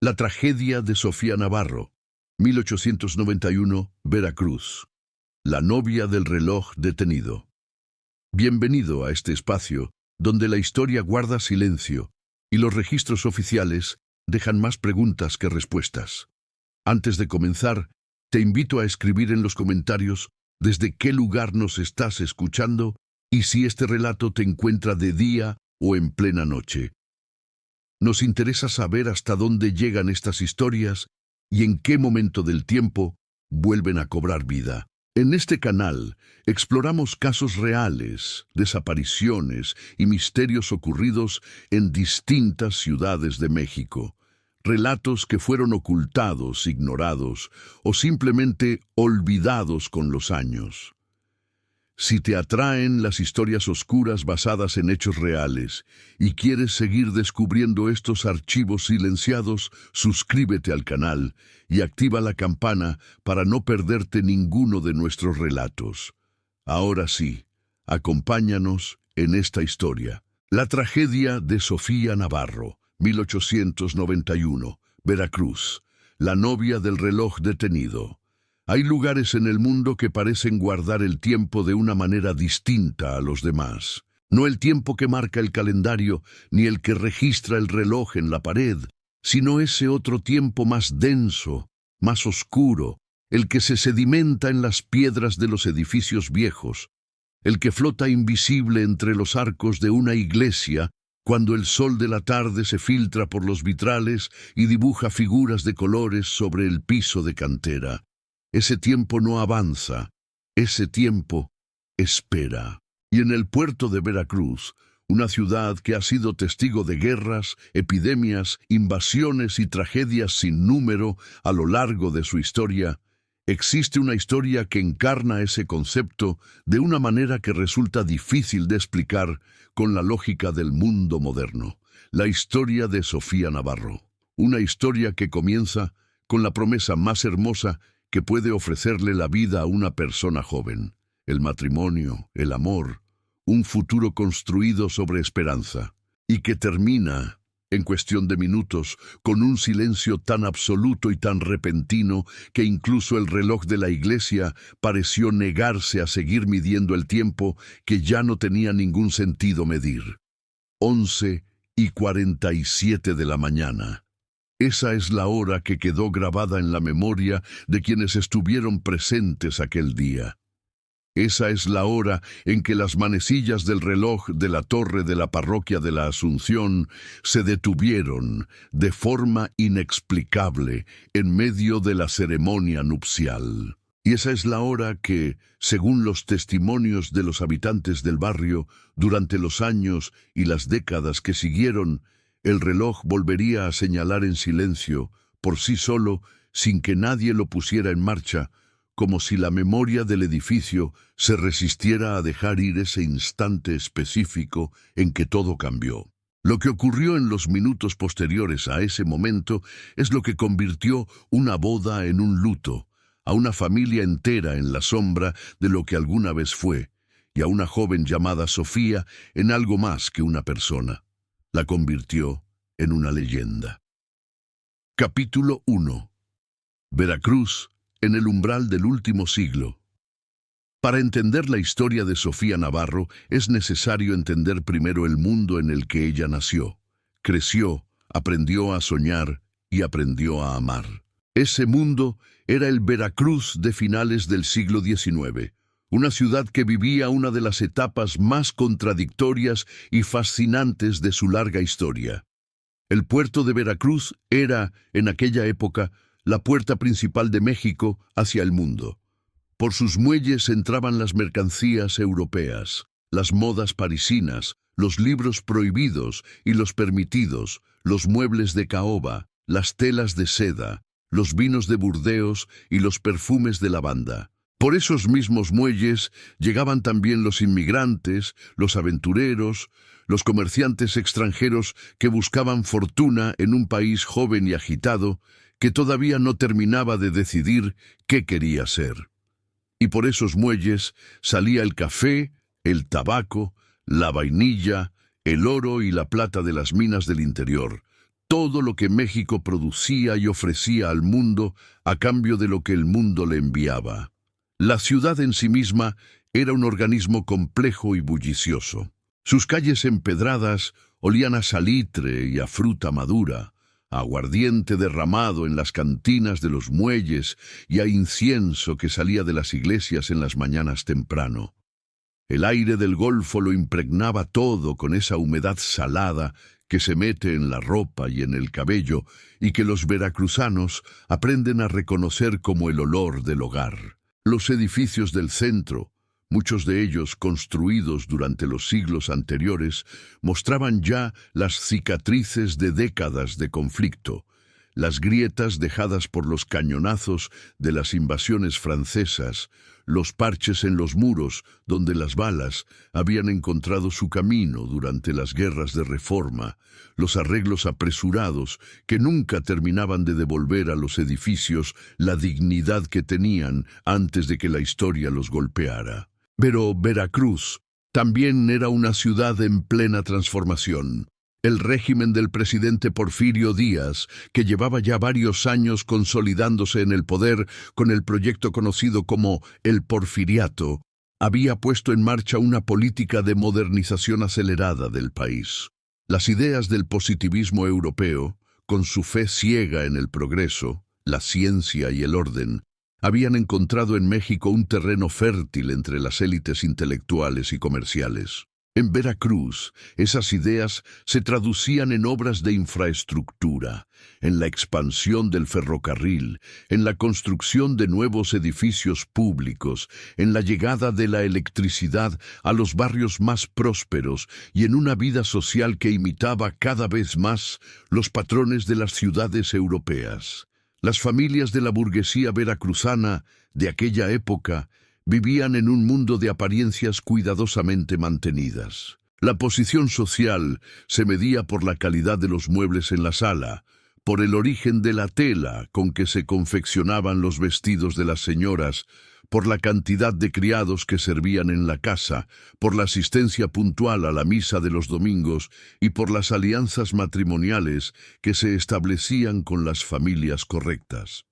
La tragedia de Sofía Navarro, 1891, Veracruz. La novia del reloj detenido. Bienvenido a este espacio, donde la historia guarda silencio y los registros oficiales dejan más preguntas que respuestas. Antes de comenzar, te invito a escribir en los comentarios desde qué lugar nos estás escuchando y si este relato te encuentra de día o en plena noche. Nos interesa saber hasta dónde llegan estas historias y en qué momento del tiempo vuelven a cobrar vida. En este canal exploramos casos reales, desapariciones y misterios ocurridos en distintas ciudades de México. Relatos que fueron ocultados, ignorados o simplemente olvidados con los años. Si te atraen las historias oscuras basadas en hechos reales y quieres seguir descubriendo estos archivos silenciados, suscríbete al canal y activa la campana para no perderte ninguno de nuestros relatos. Ahora sí, acompáñanos en esta historia. La tragedia de Sofía Navarro, 1891, Veracruz, la novia del reloj detenido. Hay lugares en el mundo que parecen guardar el tiempo de una manera distinta a los demás. No el tiempo que marca el calendario, ni el que registra el reloj en la pared, sino ese otro tiempo más denso, más oscuro, el que se sedimenta en las piedras de los edificios viejos, el que flota invisible entre los arcos de una iglesia cuando el sol de la tarde se filtra por los vitrales y dibuja figuras de colores sobre el piso de cantera. Ese tiempo no avanza, ese tiempo espera. Y en el puerto de Veracruz, una ciudad que ha sido testigo de guerras, epidemias, invasiones y tragedias sin número a lo largo de su historia, existe una historia que encarna ese concepto de una manera que resulta difícil de explicar con la lógica del mundo moderno. La historia de Sofía Navarro. Una historia que comienza con la promesa más hermosa que puede ofrecerle la vida a una persona joven, el matrimonio, el amor, un futuro construido sobre esperanza, y que termina, en cuestión de minutos, con un silencio tan absoluto y tan repentino que incluso el reloj de la iglesia pareció negarse a seguir midiendo el tiempo que ya no tenía ningún sentido medir. 11:47 de la mañana. Esa es la hora que quedó grabada en la memoria de quienes estuvieron presentes aquel día. Esa es la hora en que las manecillas del reloj de la torre de la parroquia de la Asunción se detuvieron de forma inexplicable en medio de la ceremonia nupcial. Y esa es la hora que, según los testimonios de los habitantes del barrio, durante los años y las décadas que siguieron, el reloj volvería a señalar en silencio, por sí solo, sin que nadie lo pusiera en marcha, como si la memoria del edificio se resistiera a dejar ir ese instante específico en que todo cambió. Lo que ocurrió en los minutos posteriores a ese momento es lo que convirtió una boda en un luto, a una familia entera en la sombra de lo que alguna vez fue, y a una joven llamada Sofía en algo más que una persona. La convirtió en una leyenda. Capítulo 1. Veracruz, en el umbral del último siglo. Para entender la historia de Sofía Navarro es necesario entender primero el mundo en el que ella nació, creció, aprendió a soñar y aprendió a amar. Ese mundo era el Veracruz de finales del siglo XIX. Una ciudad que vivía una de las etapas más contradictorias y fascinantes de su larga historia. El puerto de Veracruz era, en aquella época, la puerta principal de México hacia el mundo. Por sus muelles entraban las mercancías europeas, las modas parisinas, los libros prohibidos y los permitidos, los muebles de caoba, las telas de seda, los vinos de Burdeos y los perfumes de lavanda. Por esos mismos muelles llegaban también los inmigrantes, los aventureros, los comerciantes extranjeros que buscaban fortuna en un país joven y agitado que todavía no terminaba de decidir qué quería ser. Y por esos muelles salía el café, el tabaco, la vainilla, el oro y la plata de las minas del interior, todo lo que México producía y ofrecía al mundo a cambio de lo que el mundo le enviaba. La ciudad en sí misma era un organismo complejo y bullicioso. Sus calles empedradas olían a salitre y a fruta madura, a aguardiente derramado en las cantinas de los muelles y a incienso que salía de las iglesias en las mañanas temprano. El aire del Golfo lo impregnaba todo con esa humedad salada que se mete en la ropa y en el cabello y que los veracruzanos aprenden a reconocer como el olor del hogar. Los edificios del centro, muchos de ellos construidos durante los siglos anteriores, mostraban ya las cicatrices de décadas de conflicto, las grietas dejadas por los cañonazos de las invasiones francesas, los parches en los muros donde las balas habían encontrado su camino durante las guerras de reforma, los arreglos apresurados que nunca terminaban de devolver a los edificios la dignidad que tenían antes de que la historia los golpeara. Pero Veracruz también era una ciudad en plena transformación. El régimen del presidente Porfirio Díaz, que llevaba ya varios años consolidándose en el poder con el proyecto conocido como el Porfiriato, había puesto en marcha una política de modernización acelerada del país. Las ideas del positivismo europeo, con su fe ciega en el progreso, la ciencia y el orden, habían encontrado en México un terreno fértil entre las élites intelectuales y comerciales. En Veracruz, esas ideas se traducían en obras de infraestructura, en la expansión del ferrocarril, en la construcción de nuevos edificios públicos, en la llegada de la electricidad a los barrios más prósperos y en una vida social que imitaba cada vez más los patrones de las ciudades europeas. Las familias de la burguesía veracruzana de aquella época vivían en un mundo de apariencias cuidadosamente mantenidas. La posición social se medía por la calidad de los muebles en la sala, por el origen de la tela con que se confeccionaban los vestidos de las señoras, por la cantidad de criados que servían en la casa, por la asistencia puntual a la misa de los domingos y por las alianzas matrimoniales que se establecían con las familias correctas.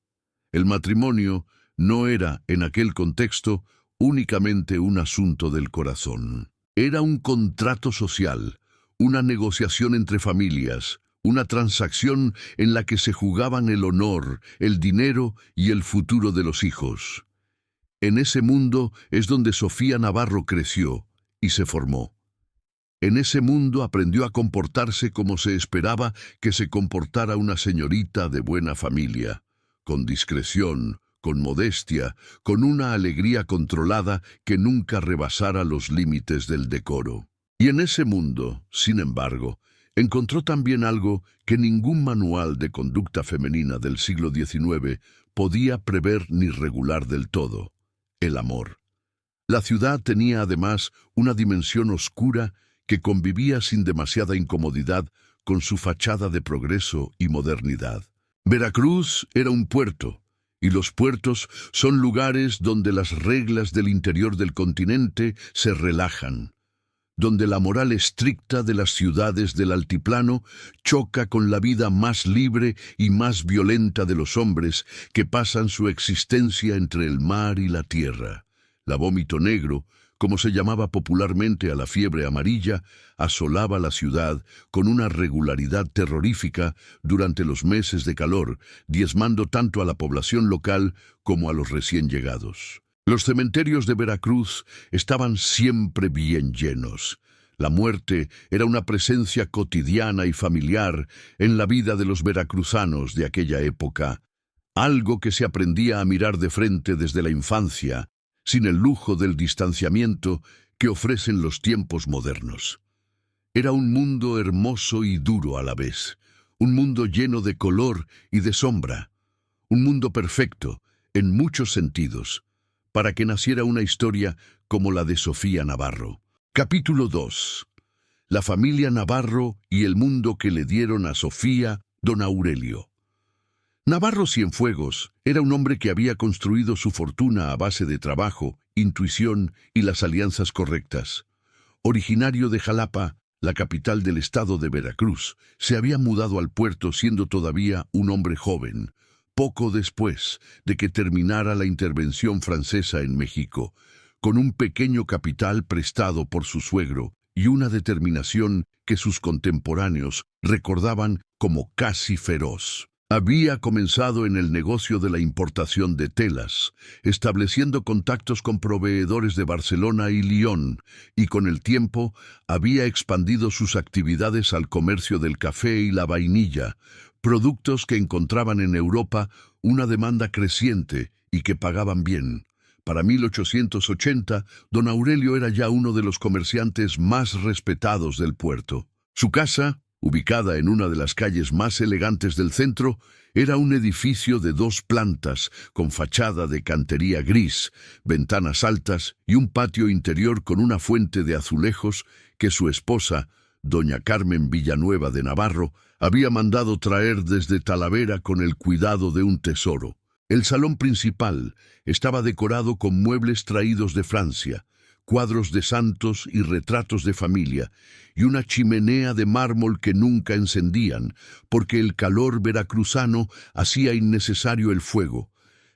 El matrimonio no era, en aquel contexto, únicamente un asunto del corazón. Era un contrato social, una negociación entre familias, una transacción en la que se jugaban el honor, el dinero y el futuro de los hijos. En ese mundo es donde Sofía Navarro creció y se formó. En ese mundo aprendió a comportarse como se esperaba que se comportara una señorita de buena familia, con discreción, con modestia, con una alegría controlada que nunca rebasara los límites del decoro. Y en ese mundo, sin embargo, encontró también algo que ningún manual de conducta femenina del siglo XIX podía prever ni regular del todo: el amor. La ciudad tenía además una dimensión oscura que convivía sin demasiada incomodidad con su fachada de progreso y modernidad. Veracruz era un puerto, y los puertos son lugares donde las reglas del interior del continente se relajan, donde la moral estricta de las ciudades del altiplano choca con la vida más libre y más violenta de los hombres que pasan su existencia entre el mar y la tierra. La vómito negro, como se llamaba popularmente a la fiebre amarilla, asolaba la ciudad con una regularidad terrorífica durante los meses de calor, diezmando tanto a la población local como a los recién llegados. Los cementerios de Veracruz estaban siempre bien llenos. La muerte era una presencia cotidiana y familiar en la vida de los veracruzanos de aquella época, algo que se aprendía a mirar de frente desde la infancia, sin el lujo del distanciamiento que ofrecen los tiempos modernos. Era un mundo hermoso y duro a la vez, un mundo lleno de color y de sombra, un mundo perfecto, en muchos sentidos, para que naciera una historia como la de Sofía Navarro. Capítulo 2. La familia Navarro y el mundo que le dieron a Sofía, don Aurelio. Navarro Cienfuegos era un hombre que había construido su fortuna a base de trabajo, intuición y las alianzas correctas. Originario de Jalapa, la capital del estado de Veracruz, se había mudado al puerto siendo todavía un hombre joven, poco después de que terminara la intervención francesa en México, con un pequeño capital prestado por su suegro y una determinación que sus contemporáneos recordaban como casi feroz. Había comenzado en el negocio de la importación de telas, estableciendo contactos con proveedores de Barcelona y Lyon, y con el tiempo había expandido sus actividades al comercio del café y la vainilla, productos que encontraban en Europa una demanda creciente y que pagaban bien. Para 1880, don Aurelio era ya uno de los comerciantes más respetados del puerto. Su casa, ubicada en una de las calles más elegantes del centro, era un edificio de 2 plantas, con fachada de cantería gris, ventanas altas y un patio interior con una fuente de azulejos que su esposa, doña Carmen Villanueva de Navarro, había mandado traer desde Talavera con el cuidado de un tesoro. El salón principal estaba decorado con muebles traídos de Francia, cuadros de santos y retratos de familia, y una chimenea de mármol que nunca encendían, porque el calor veracruzano hacía innecesario el fuego,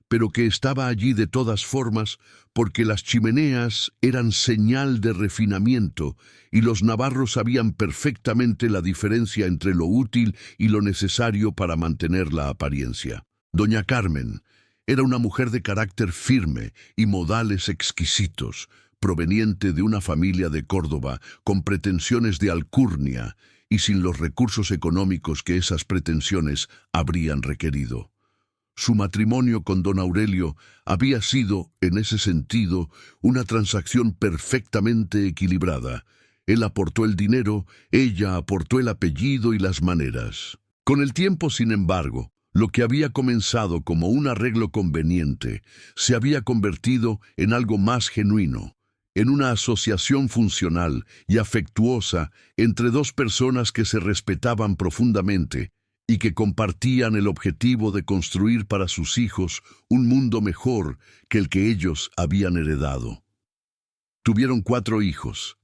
pero que estaba allí de todas formas, porque las chimeneas eran señal de refinamiento, y los navarros sabían perfectamente la diferencia entre lo útil y lo necesario para mantener la apariencia. Doña Carmen era una mujer de carácter firme y modales exquisitos, proveniente de una familia de Córdoba con pretensiones de alcurnia y sin los recursos económicos que esas pretensiones habrían requerido. Su matrimonio con don Aurelio había sido, en ese sentido, una transacción perfectamente equilibrada. Él aportó el dinero, ella aportó el apellido y las maneras. Con el tiempo, sin embargo, lo que había comenzado como un arreglo conveniente se había convertido en algo más genuino, en una asociación funcional y afectuosa entre 2 personas que se respetaban profundamente y que compartían el objetivo de construir para sus hijos un mundo mejor que el que ellos habían heredado. Tuvieron 4 hijos.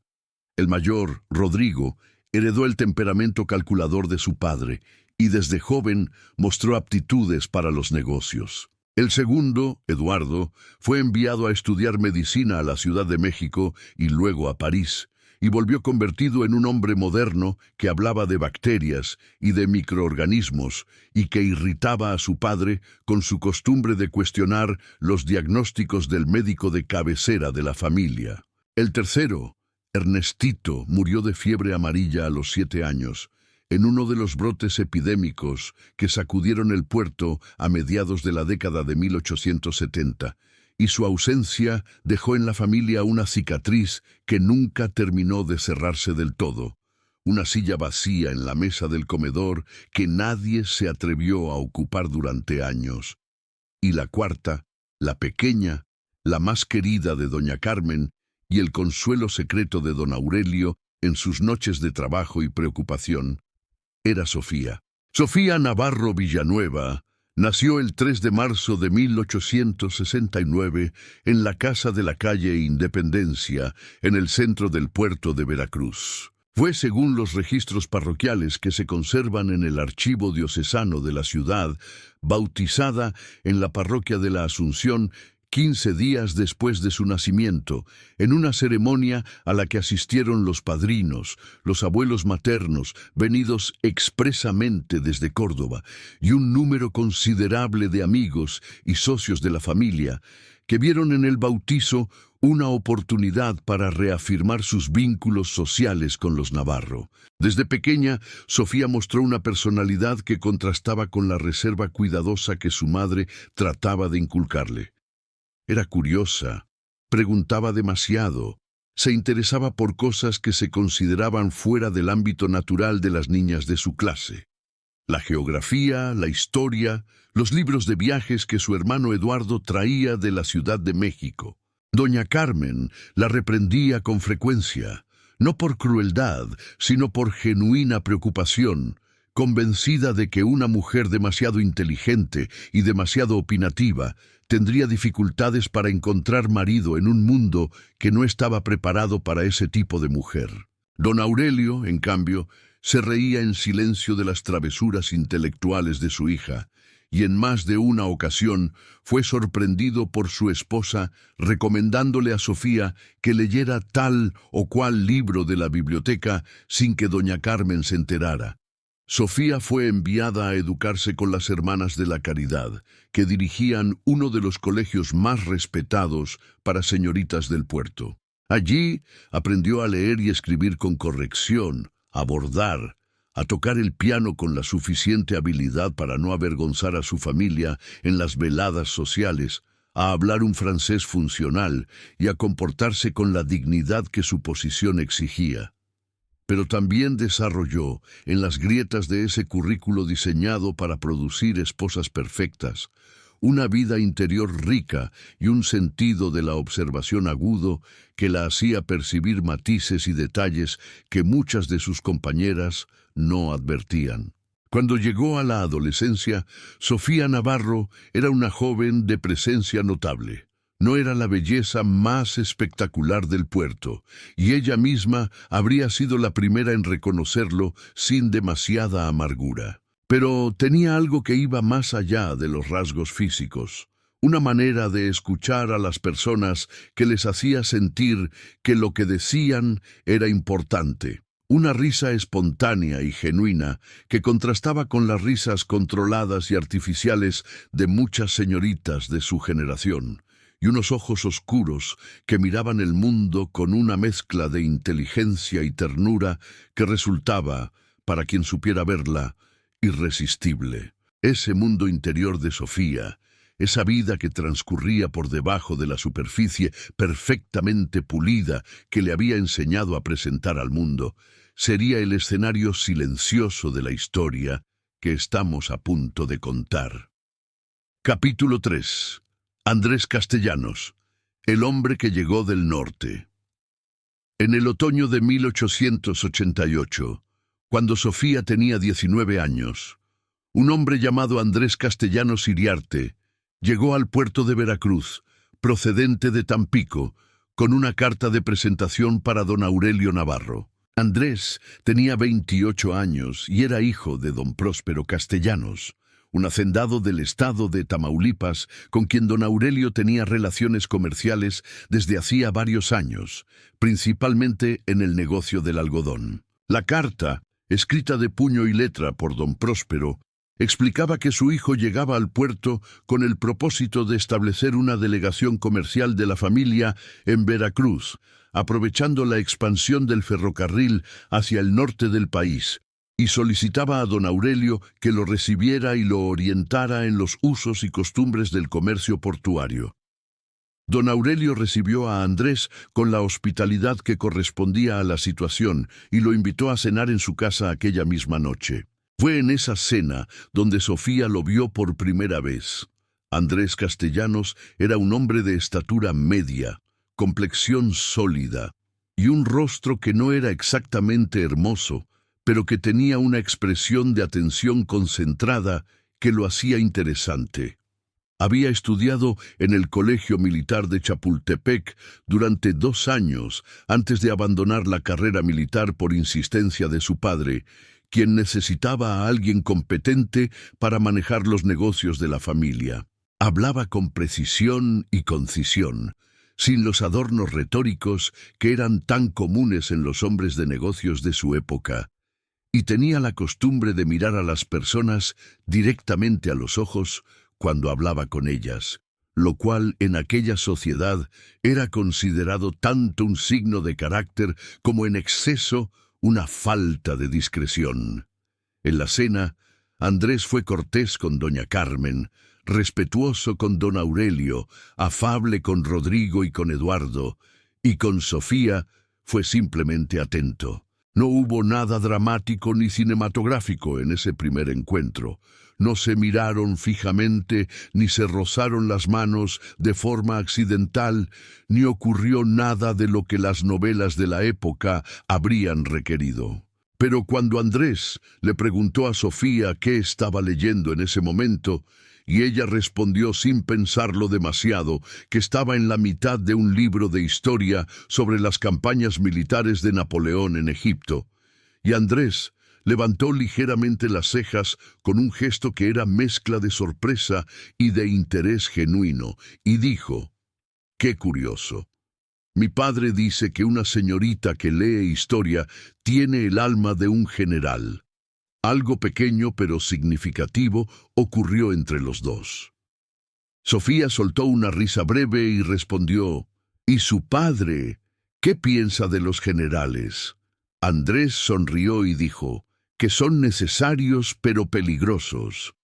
El mayor, Rodrigo, heredó el temperamento calculador de su padre y desde joven mostró aptitudes para los negocios. El segundo, Eduardo, fue enviado a estudiar medicina a la Ciudad de México y luego a París, y volvió convertido en un hombre moderno que hablaba de bacterias y de microorganismos y que irritaba a su padre con su costumbre de cuestionar los diagnósticos del médico de cabecera de la familia. El tercero, Ernestito, murió de fiebre amarilla a los 7 años, en uno de los brotes epidémicos que sacudieron el puerto a mediados de la década de 1870, y su ausencia dejó en la familia una cicatriz que nunca terminó de cerrarse del todo, una silla vacía en la mesa del comedor que nadie se atrevió a ocupar durante años. Y la cuarta, la pequeña, la más querida de doña Carmen, y el consuelo secreto de don Aurelio en sus noches de trabajo y preocupación, era Sofía. Sofía Navarro Villanueva nació el 3 de marzo de 1869 en la casa de la calle Independencia, en el centro del puerto de Veracruz. Fue, según los registros parroquiales que se conservan en el archivo diocesano de la ciudad, bautizada en la parroquia de la Asunción 15 días después de su nacimiento, en una ceremonia a la que asistieron los padrinos, los abuelos maternos, venidos expresamente desde Córdoba, y un número considerable de amigos y socios de la familia, que vieron en el bautizo una oportunidad para reafirmar sus vínculos sociales con los Navarro. Desde pequeña, Sofía mostró una personalidad que contrastaba con la reserva cuidadosa que su madre trataba de inculcarle. Era curiosa, preguntaba demasiado, se interesaba por cosas que se consideraban fuera del ámbito natural de las niñas de su clase. La geografía, la historia, los libros de viajes que su hermano Eduardo traía de la Ciudad de México. Doña Carmen la reprendía con frecuencia, no por crueldad, sino por genuina preocupación, convencida de que una mujer demasiado inteligente y demasiado opinativa tendría dificultades para encontrar marido en un mundo que no estaba preparado para ese tipo de mujer. Don Aurelio, en cambio, se reía en silencio de las travesuras intelectuales de su hija, y en más de una ocasión fue sorprendido por su esposa recomendándole a Sofía que leyera tal o cual libro de la biblioteca sin que doña Carmen se enterara. Sofía fue enviada a educarse con las Hermanas de la Caridad, que dirigían uno de los colegios más respetados para señoritas del puerto. Allí aprendió a leer y escribir con corrección, a bordar, a tocar el piano con la suficiente habilidad para no avergonzar a su familia en las veladas sociales, a hablar un francés funcional y a comportarse con la dignidad que su posición exigía. Pero también desarrolló, en las grietas de ese currículo diseñado para producir esposas perfectas, una vida interior rica y un sentido de la observación agudo que la hacía percibir matices y detalles que muchas de sus compañeras no advertían. Cuando llegó a la adolescencia, Sofía Navarro era una joven de presencia notable. No era la belleza más espectacular del puerto, y ella misma habría sido la primera en reconocerlo sin demasiada amargura. Pero tenía algo que iba más allá de los rasgos físicos, una manera de escuchar a las personas que les hacía sentir que lo que decían era importante. Una risa espontánea y genuina que contrastaba con las risas controladas y artificiales de muchas señoritas de su generación, y unos ojos oscuros que miraban el mundo con una mezcla de inteligencia y ternura que resultaba, para quien supiera verla, irresistible. Ese mundo interior de Sofía, esa vida que transcurría por debajo de la superficie perfectamente pulida que le había enseñado a presentar al mundo, sería el escenario silencioso de la historia que estamos a punto de contar. Capítulo 3. Andrés Castellanos, el hombre que llegó del norte. En el otoño de 1888, cuando Sofía tenía 19 años, un hombre llamado Andrés Castellanos Iriarte llegó al puerto de Veracruz, procedente de Tampico, con una carta de presentación para don Aurelio Navarro. Andrés tenía 28 años y era hijo de don Próspero Castellanos, un hacendado del estado de Tamaulipas con quien don Aurelio tenía relaciones comerciales desde hacía varios años, principalmente en el negocio del algodón. La carta, escrita de puño y letra por don Próspero, explicaba que su hijo llegaba al puerto con el propósito de establecer una delegación comercial de la familia en Veracruz, aprovechando la expansión del ferrocarril hacia el norte del país, y solicitaba a don Aurelio que lo recibiera y lo orientara en los usos y costumbres del comercio portuario. Don Aurelio recibió a Andrés con la hospitalidad que correspondía a la situación y lo invitó a cenar en su casa aquella misma noche. Fue en esa cena donde Sofía lo vio por primera vez. Andrés Castellanos era un hombre de estatura media, complexión sólida, y un rostro que no era exactamente hermoso, pero que tenía una expresión de atención concentrada que lo hacía interesante. Había estudiado en el Colegio Militar de Chapultepec durante 2 años antes de abandonar la carrera militar por insistencia de su padre, quien necesitaba a alguien competente para manejar los negocios de la familia. Hablaba con precisión y concisión, sin los adornos retóricos que eran tan comunes en los hombres de negocios de su época, y tenía la costumbre de mirar a las personas directamente a los ojos cuando hablaba con ellas, lo cual en aquella sociedad era considerado tanto un signo de carácter como en exceso una falta de discreción. En la cena, Andrés fue cortés con doña Carmen, respetuoso con don Aurelio, afable con Rodrigo y con Eduardo, y con Sofía fue simplemente atento. No hubo nada dramático ni cinematográfico en ese primer encuentro. No se miraron fijamente, ni se rozaron las manos de forma accidental, ni ocurrió nada de lo que las novelas de la época habrían requerido. Pero cuando Andrés le preguntó a Sofía qué estaba leyendo en ese momento, y ella respondió sin pensarlo demasiado que estaba en la mitad de un libro de historia sobre las campañas militares de Napoleón en Egipto. Y Andrés levantó ligeramente las cejas con un gesto que era mezcla de sorpresa y de interés genuino, y dijo: «Qué curioso. Mi padre dice que una señorita que lee historia tiene el alma de un general». Algo pequeño pero significativo ocurrió entre los dos. Sofía soltó una risa breve y respondió: «¿Y su padre? ¿Qué piensa de los generales?». Andrés sonrió y dijo: «Que son necesarios pero peligrosos».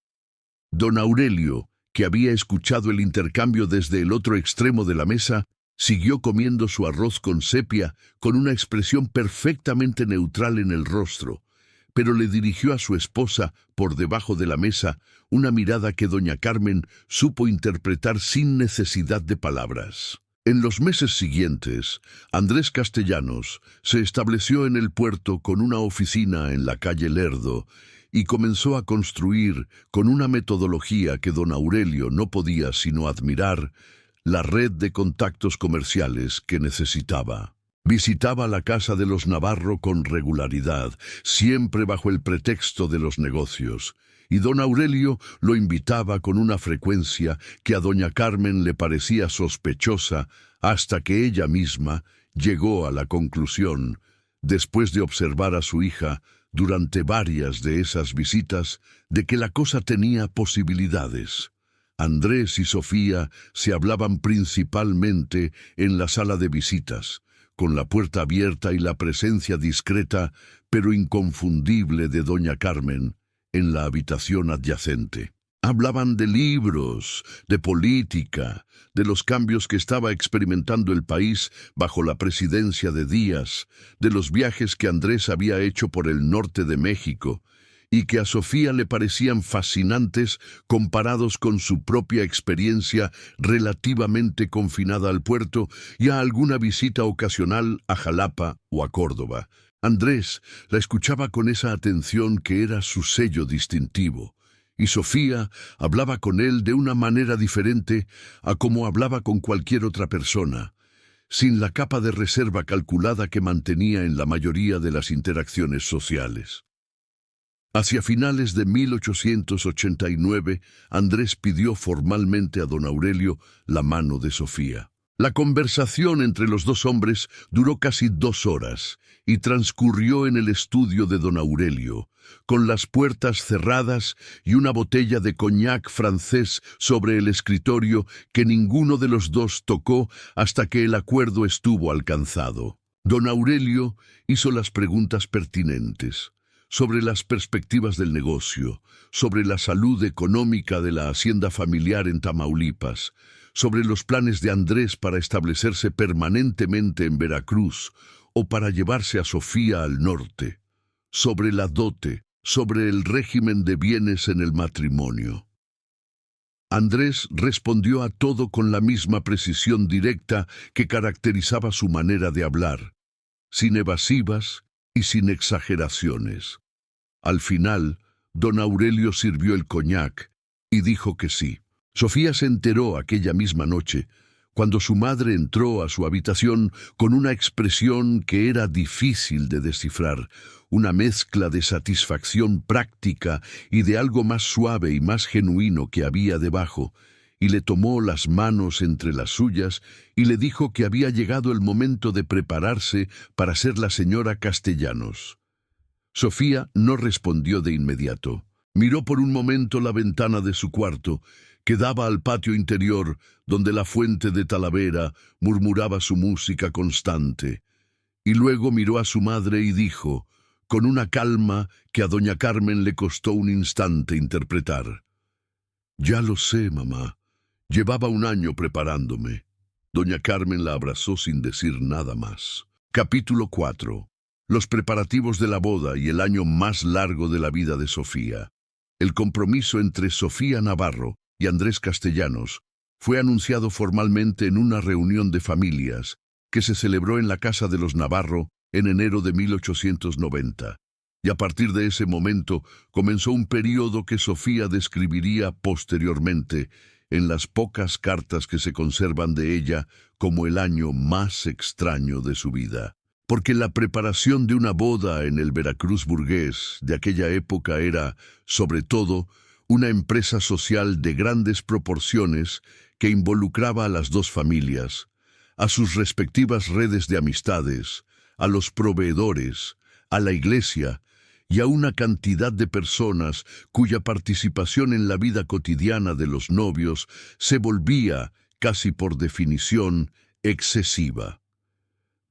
Don Aurelio, que había escuchado el intercambio desde el otro extremo de la mesa, siguió comiendo su arroz con sepia con una expresión perfectamente neutral en el rostro, pero le dirigió a su esposa, por debajo de la mesa, una mirada que doña Carmen supo interpretar sin necesidad de palabras. En los meses siguientes, Andrés Castellanos se estableció en el puerto con una oficina en la calle Lerdo y comenzó a construir, con una metodología que don Aurelio no podía sino admirar, la red de contactos comerciales que necesitaba. Visitaba la casa de los Navarro con regularidad, siempre bajo el pretexto de los negocios, y don Aurelio lo invitaba con una frecuencia que a doña Carmen le parecía sospechosa, hasta que ella misma llegó a la conclusión, después de observar a su hija durante varias de esas visitas, de que la cosa tenía posibilidades. Andrés y Sofía se hablaban principalmente en la sala de visitas, con la puerta abierta y la presencia discreta pero inconfundible de doña Carmen en la habitación adyacente. Hablaban de libros, de política, de los cambios que estaba experimentando el país bajo la presidencia de Díaz, de los viajes que Andrés había hecho por el norte de México, y que a Sofía le parecían fascinantes comparados con su propia experiencia relativamente confinada al puerto y a alguna visita ocasional a Jalapa o a Córdoba. Andrés la escuchaba con esa atención que era su sello distintivo, y Sofía hablaba con él de una manera diferente a como hablaba con cualquier otra persona, sin la capa de reserva calculada que mantenía en la mayoría de las interacciones sociales. Hacia finales de 1889, Andrés pidió formalmente a don Aurelio la mano de Sofía. La conversación entre los dos hombres duró casi 2 horas y transcurrió en el estudio de don Aurelio, con las puertas cerradas y una botella de coñac francés sobre el escritorio que ninguno de los dos tocó hasta que el acuerdo estuvo alcanzado. Don Aurelio hizo las preguntas pertinentes sobre las perspectivas del negocio, sobre la salud económica de la hacienda familiar en Tamaulipas, sobre los planes de Andrés para establecerse permanentemente en Veracruz o para llevarse a Sofía al norte, sobre la dote, sobre el régimen de bienes en el matrimonio. Andrés respondió a todo con la misma precisión directa que caracterizaba su manera de hablar, sin evasivas y sin exageraciones. Al final, don Aurelio sirvió el coñac y dijo que sí. Sofía se enteró aquella misma noche, cuando su madre entró a su habitación con una expresión que era difícil de descifrar, una mezcla de satisfacción práctica y de algo más suave y más genuino que había debajo, y le tomó las manos entre las suyas y le dijo que había llegado el momento de prepararse para ser la señora Castellanos. Sofía no respondió de inmediato. Miró por un momento la ventana de su cuarto, que daba al patio interior, donde la fuente de Talavera murmuraba su música constante. Y luego miró a su madre y dijo, con una calma que a doña Carmen le costó un instante interpretar: «Ya lo sé, mamá. Llevaba 1 año preparándome». Doña Carmen la abrazó sin decir nada más. Capítulo 4. Los preparativos de la boda y el año más largo de la vida de Sofía. El compromiso entre Sofía Navarro y Andrés Castellanos fue anunciado formalmente en una reunión de familias que se celebró en la casa de los Navarro en enero de 1890. Y a partir de ese momento comenzó un período que Sofía describiría posteriormente en las pocas cartas que se conservan de ella como el año más extraño de su vida. Porque la preparación de una boda en el Veracruz burgués de aquella época era, sobre todo, una empresa social de grandes proporciones que involucraba a las dos familias, a sus respectivas redes de amistades, a los proveedores, a la iglesia y a una cantidad de personas cuya participación en la vida cotidiana de los novios se volvía, casi por definición, excesiva.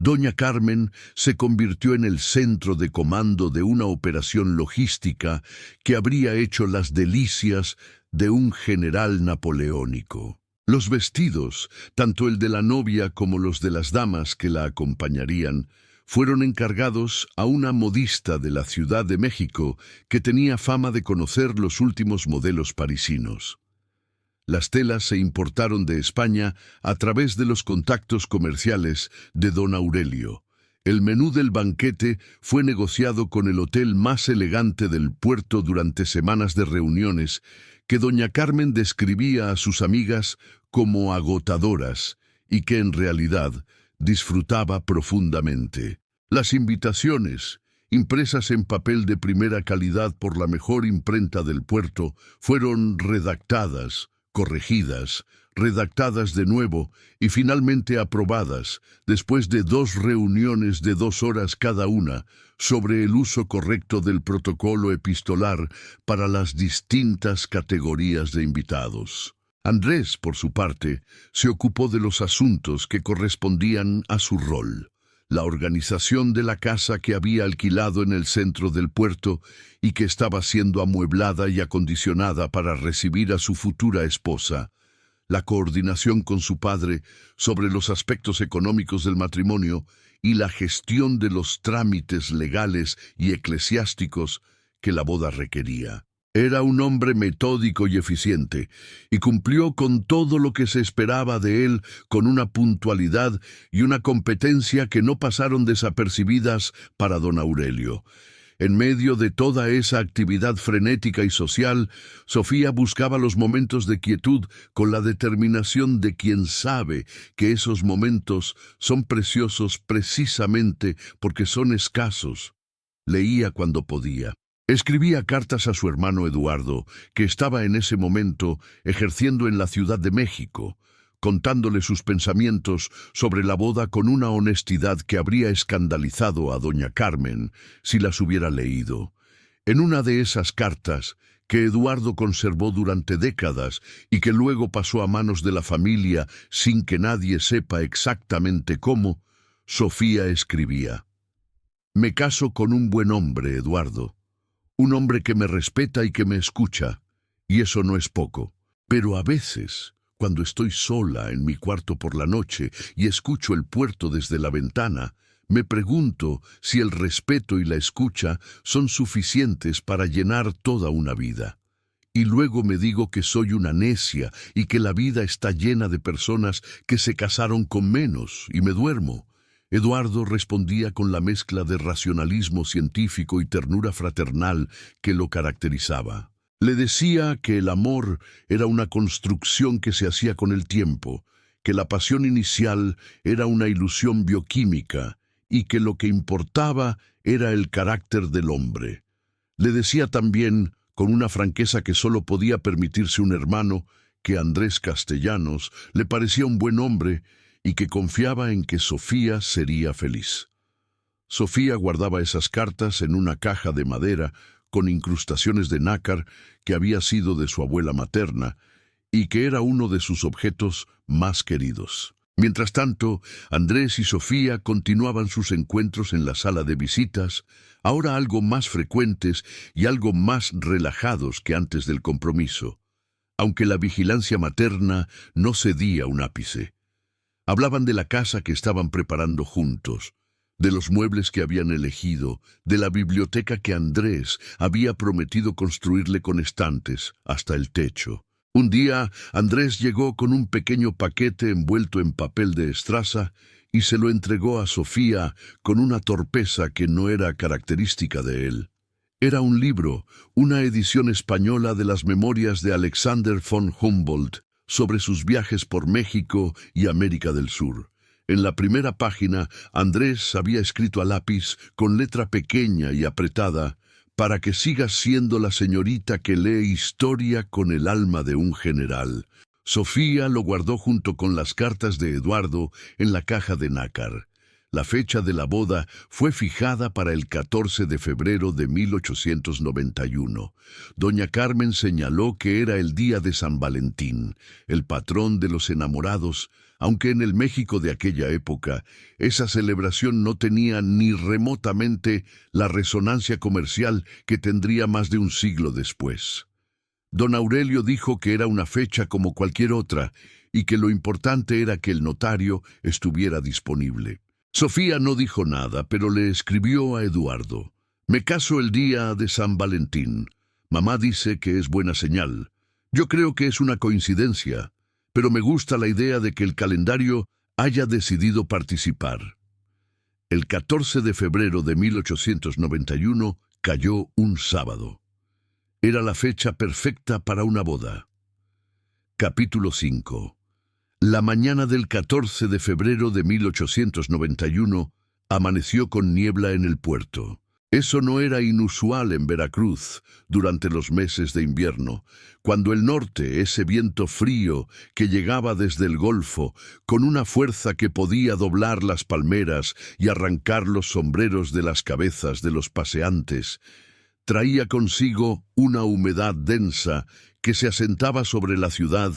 Doña Carmen se convirtió en el centro de comando de una operación logística que habría hecho las delicias de un general napoleónico. Los vestidos, tanto el de la novia como los de las damas que la acompañarían, fueron encargados a una modista de la Ciudad de México que tenía fama de conocer los últimos modelos parisinos. Las telas se importaron de España a través de los contactos comerciales de don Aurelio. El menú del banquete fue negociado con el hotel más elegante del puerto durante semanas de reuniones que doña Carmen describía a sus amigas como agotadoras y que en realidad disfrutaba profundamente. Las invitaciones, impresas en papel de primera calidad por la mejor imprenta del puerto, fueron redactadas, corregidas, redactadas de nuevo y finalmente aprobadas, después de 2 reuniones de 2 horas cada una, sobre el uso correcto del protocolo epistolar para las distintas categorías de invitados. Andrés, por su parte, se ocupó de los asuntos que correspondían a su rol. La organización de la casa que había alquilado en el centro del puerto y que estaba siendo amueblada y acondicionada para recibir a su futura esposa, la coordinación con su padre sobre los aspectos económicos del matrimonio y la gestión de los trámites legales y eclesiásticos que la boda requería. Era un hombre metódico y eficiente, y cumplió con todo lo que se esperaba de él con una puntualidad y una competencia que no pasaron desapercibidas para don Aurelio. En medio de toda esa actividad frenética y social, Sofía buscaba los momentos de quietud con la determinación de quien sabe que esos momentos son preciosos precisamente porque son escasos. Leía cuando podía. Escribía cartas a su hermano Eduardo, que estaba en ese momento ejerciendo en la Ciudad de México, contándole sus pensamientos sobre la boda con una honestidad que habría escandalizado a doña Carmen si las hubiera leído. En una de esas cartas, que Eduardo conservó durante décadas y que luego pasó a manos de la familia sin que nadie sepa exactamente cómo, Sofía escribía: «Me caso con un buen hombre, Eduardo. Un hombre que me respeta y que me escucha, y eso no es poco. Pero a veces, cuando estoy sola en mi cuarto por la noche y escucho el puerto desde la ventana, me pregunto si el respeto y la escucha son suficientes para llenar toda una vida. Y luego me digo que soy una necia y que la vida está llena de personas que se casaron con menos, y me duermo». Eduardo respondía con la mezcla de racionalismo científico y ternura fraternal que lo caracterizaba. Le decía que el amor era una construcción que se hacía con el tiempo, que la pasión inicial era una ilusión bioquímica y que lo que importaba era el carácter del hombre. Le decía también, con una franqueza que solo podía permitirse un hermano, que Andrés Castellanos le parecía un buen hombre y que confiaba en que Sofía sería feliz. Sofía guardaba esas cartas en una caja de madera con incrustaciones de nácar que había sido de su abuela materna y que era uno de sus objetos más queridos. Mientras tanto, Andrés y Sofía continuaban sus encuentros en la sala de visitas, ahora algo más frecuentes y algo más relajados que antes del compromiso, aunque la vigilancia materna no cedía un ápice. Hablaban de la casa que estaban preparando juntos, de los muebles que habían elegido, de la biblioteca que Andrés había prometido construirle con estantes hasta el techo. Un día, Andrés llegó con un pequeño paquete envuelto en papel de estraza y se lo entregó a Sofía con una torpeza que no era característica de él. Era un libro, una edición española de las memorias de Alexander von Humboldt sobre sus viajes por México y América del Sur. En la primera página, Andrés había escrito a lápiz, con letra pequeña y apretada, para que sigas siendo la señorita que lee historia con el alma de un general. Sofía lo guardó junto con las cartas de Eduardo en la caja de nácar. La fecha de la boda fue fijada para el 14 de febrero de 1891. Doña Carmen señaló que era el día de San Valentín, el patrón de los enamorados, aunque en el México de aquella época, esa celebración no tenía ni remotamente la resonancia comercial que tendría más de un siglo después. Don Aurelio dijo que era una fecha como cualquier otra y que lo importante era que el notario estuviera disponible. Sofía no dijo nada, pero le escribió a Eduardo: «Me caso el día de San Valentín. Mamá dice que es buena señal. Yo creo que es una coincidencia, pero me gusta la idea de que el calendario haya decidido participar». El 14 de febrero de 1891 cayó un sábado. Era la fecha perfecta para una boda. Capítulo 5. La mañana del 14 de febrero de 1891 amaneció con niebla en el puerto. Eso no era inusual en Veracruz durante los meses de invierno, cuando el norte, ese viento frío que llegaba desde el Golfo, con una fuerza que podía doblar las palmeras y arrancar los sombreros de las cabezas de los paseantes, traía consigo una humedad densa que se asentaba sobre la ciudad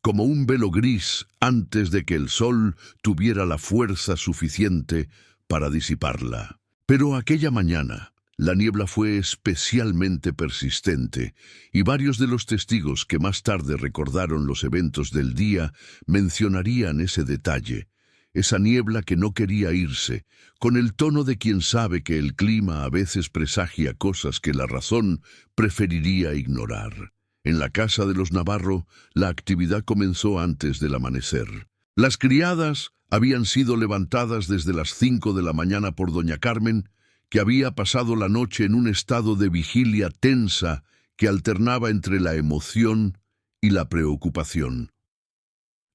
como un velo gris antes de que el sol tuviera la fuerza suficiente para disiparla. Pero aquella mañana, la niebla fue especialmente persistente, y varios de los testigos que más tarde recordaron los eventos del día mencionarían ese detalle, esa niebla que no quería irse, con el tono de quien sabe que el clima a veces presagia cosas que la razón preferiría ignorar. En la casa de los Navarro, la actividad comenzó antes del amanecer. Las criadas habían sido levantadas desde las 5 de la mañana por doña Carmen, que había pasado la noche en un estado de vigilia tensa que alternaba entre la emoción y la preocupación.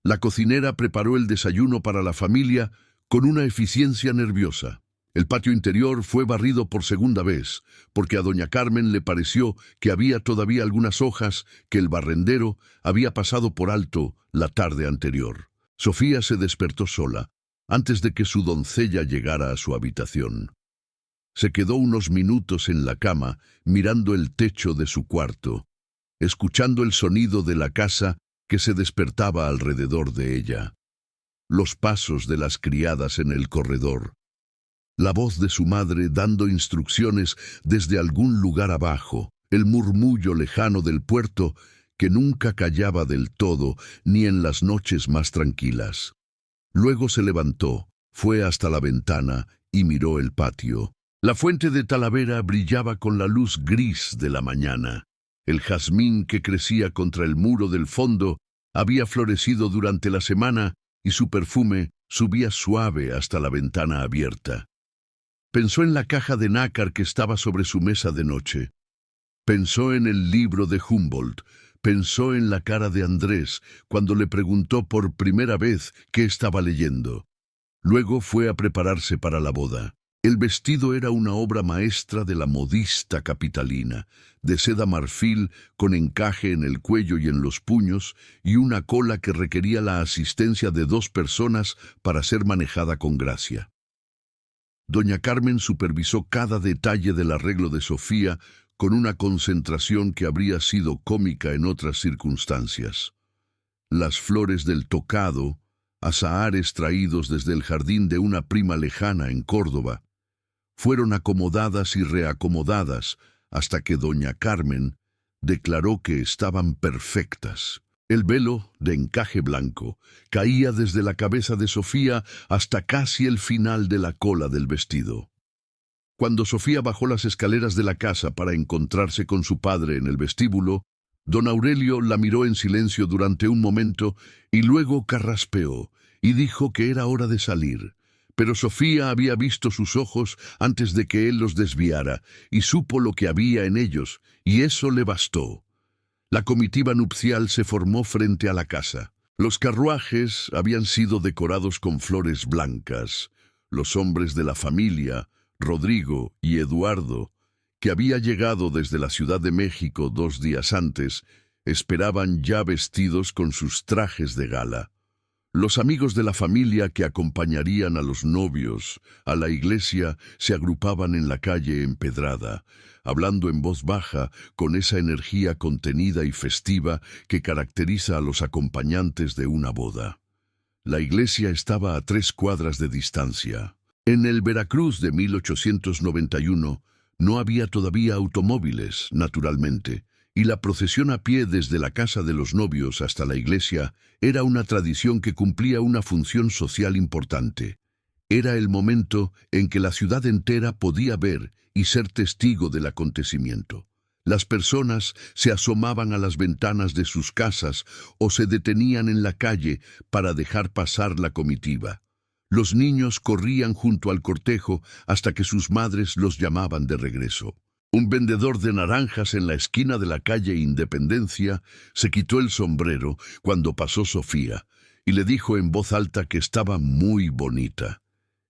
La cocinera preparó el desayuno para la familia con una eficiencia nerviosa. El patio interior fue barrido por segunda vez, porque a doña Carmen le pareció que había todavía algunas hojas que el barrendero había pasado por alto la tarde anterior. Sofía se despertó sola, antes de que su doncella llegara a su habitación. Se quedó unos minutos en la cama, mirando el techo de su cuarto, escuchando el sonido de la casa que se despertaba alrededor de ella. Los pasos de las criadas en el corredor, la voz de su madre dando instrucciones desde algún lugar abajo, el murmullo lejano del puerto que nunca callaba del todo ni en las noches más tranquilas. Luego se levantó, fue hasta la ventana y miró el patio. La fuente de Talavera brillaba con la luz gris de la mañana. El jazmín que crecía contra el muro del fondo había florecido durante la semana y su perfume subía suave hasta la ventana abierta. Pensó en la caja de nácar que estaba sobre su mesa de noche. Pensó en el libro de Humboldt. Pensó en la cara de Andrés cuando le preguntó por primera vez qué estaba leyendo. Luego fue a prepararse para la boda. El vestido era una obra maestra de la modista capitalina, de seda marfil con encaje en el cuello y en los puños, y una cola que requería la asistencia de 2 personas para ser manejada con gracia. Doña Carmen supervisó cada detalle del arreglo de Sofía con una concentración que habría sido cómica en otras circunstancias. Las flores del tocado, azahares traídos desde el jardín de una prima lejana en Córdoba, fueron acomodadas y reacomodadas hasta que doña Carmen declaró que estaban perfectas. El velo, de encaje blanco, caía desde la cabeza de Sofía hasta casi el final de la cola del vestido. Cuando Sofía bajó las escaleras de la casa para encontrarse con su padre en el vestíbulo, don Aurelio la miró en silencio durante un momento y luego carraspeó y dijo que era hora de salir, Pero Sofía había visto sus ojos antes de que él los desviara, y supo lo que había en ellos, y eso le bastó. La comitiva nupcial se formó frente a la casa. Los carruajes habían sido decorados con flores blancas. Los hombres de la familia, Rodrigo y Eduardo, que había llegado desde la Ciudad de México 2 días antes, esperaban ya vestidos con sus trajes de gala. Los amigos de la familia que acompañarían a los novios a la iglesia se agrupaban en la calle empedrada, hablando en voz baja con esa energía contenida y festiva que caracteriza a los acompañantes de una boda. La iglesia estaba a 3 cuadras de distancia. En el Veracruz de 1891 no había todavía automóviles, naturalmente, y la procesión a pie desde la casa de los novios hasta la iglesia era una tradición que cumplía una función social importante. Era el momento en que la ciudad entera podía ver y ser testigo del acontecimiento. Las personas se asomaban a las ventanas de sus casas o se detenían en la calle para dejar pasar la comitiva. Los niños corrían junto al cortejo hasta que sus madres los llamaban de regreso. Un vendedor de naranjas en la esquina de la calle Independencia se quitó el sombrero cuando pasó Sofía y le dijo en voz alta que estaba muy bonita.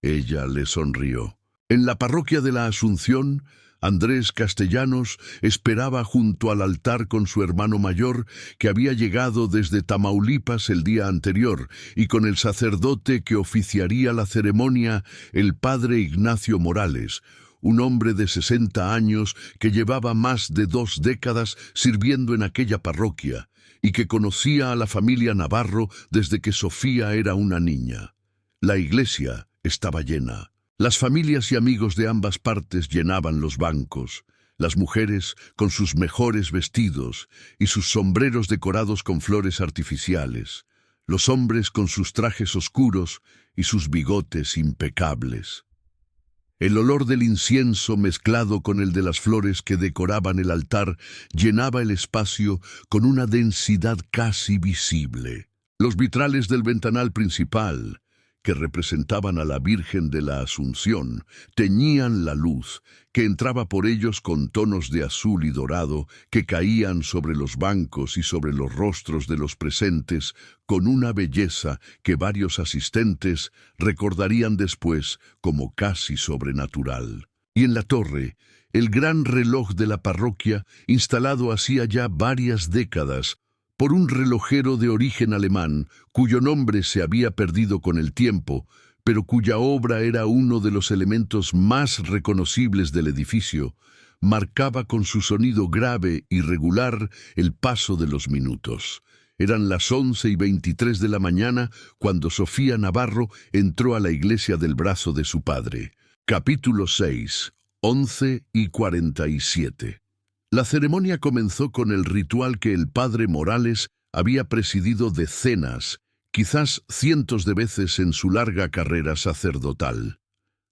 Ella le sonrió. En la parroquia de la Asunción, Andrés Castellanos esperaba junto al altar con su hermano mayor, que había llegado desde Tamaulipas el día anterior, y con el sacerdote que oficiaría la ceremonia, el padre Ignacio Morales, un hombre de 60 años que llevaba más de 2 décadas sirviendo en aquella parroquia y que conocía a la familia Navarro desde que Sofía era una niña. La iglesia estaba llena. Las familias y amigos de ambas partes llenaban los bancos. Las mujeres con sus mejores vestidos y sus sombreros decorados con flores artificiales. Los hombres con sus trajes oscuros y sus bigotes impecables. El olor del incienso mezclado con el de las flores que decoraban el altar llenaba el espacio con una densidad casi visible. Los vitrales del ventanal principal, que representaban a la Virgen de la Asunción, teñían la luz, que entraba por ellos con tonos de azul y dorado, que caían sobre los bancos y sobre los rostros de los presentes, con una belleza que varios asistentes recordarían después como casi sobrenatural. Y en la torre, el gran reloj de la parroquia, instalado hacía ya varias décadas, por un relojero de origen alemán, cuyo nombre se había perdido con el tiempo, pero cuya obra era uno de los elementos más reconocibles del edificio, marcaba con su sonido grave y regular el paso de los minutos. Eran las 11:23 de la mañana cuando Sofía Navarro entró a la iglesia del brazo de su padre. Capítulo 6, 11:47. La ceremonia comenzó con el ritual que el padre Morales había presidido decenas, quizás cientos de veces en su larga carrera sacerdotal.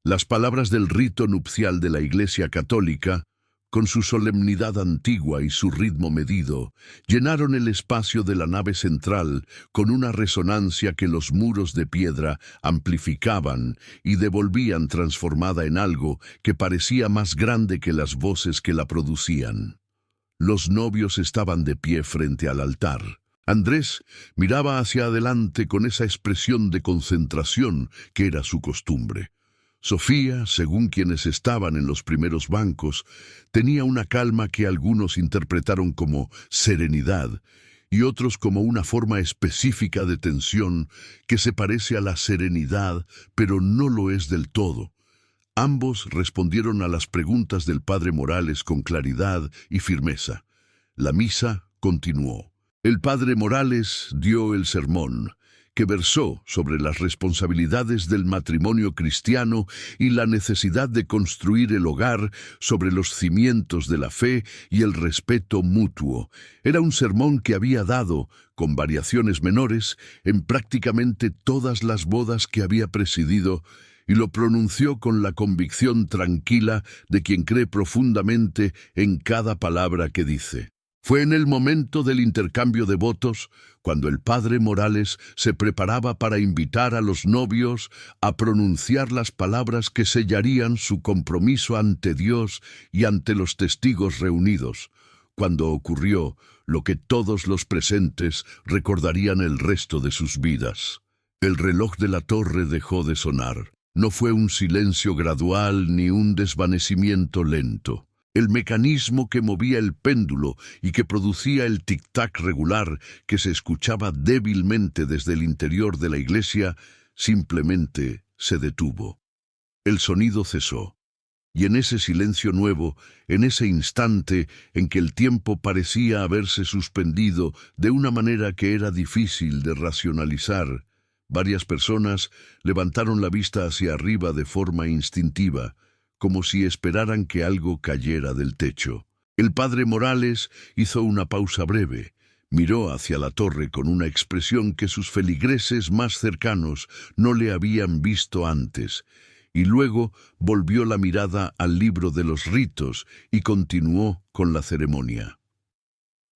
Las palabras del rito nupcial de la Iglesia Católica, con su solemnidad antigua y su ritmo medido, llenaron el espacio de la nave central con una resonancia que los muros de piedra amplificaban y devolvían transformada en algo que parecía más grande que las voces que la producían. Los novios estaban de pie frente al altar. Andrés miraba hacia adelante con esa expresión de concentración que era su costumbre. Sofía, según quienes estaban en los primeros bancos, tenía una calma que algunos interpretaron como serenidad y otros como una forma específica de tensión que se parece a la serenidad, pero no lo es del todo. Ambos respondieron a las preguntas del padre Morales con claridad y firmeza. La misa continuó. El padre Morales dio el sermón, que versó sobre las responsabilidades del matrimonio cristiano y la necesidad de construir el hogar sobre los cimientos de la fe y el respeto mutuo. Era un sermón que había dado, con variaciones menores, en prácticamente todas las bodas que había presidido, y lo pronunció con la convicción tranquila de quien cree profundamente en cada palabra que dice. Fue en el momento del intercambio de votos, cuando el padre Morales se preparaba para invitar a los novios a pronunciar las palabras que sellarían su compromiso ante Dios y ante los testigos reunidos, cuando ocurrió lo que todos los presentes recordarían el resto de sus vidas. El reloj de la torre dejó de sonar. No fue un silencio gradual ni un desvanecimiento lento. El mecanismo que movía el péndulo y que producía el tic-tac regular que se escuchaba débilmente desde el interior de la iglesia simplemente se detuvo. El sonido cesó. Y en ese silencio nuevo, en ese instante en que el tiempo parecía haberse suspendido de una manera que era difícil de racionalizar, varias personas levantaron la vista hacia arriba de forma instintiva, como si esperaran que algo cayera del techo. El padre Morales hizo una pausa breve, miró hacia la torre con una expresión que sus feligreses más cercanos no le habían visto antes, y luego volvió la mirada al libro de los ritos y continuó con la ceremonia.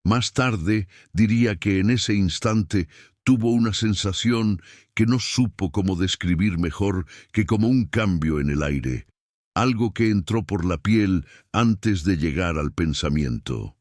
Más tarde diría que en ese instante tuvo una sensación que no supo cómo describir mejor que como un cambio en el aire, algo que entró por la piel antes de llegar al pensamiento.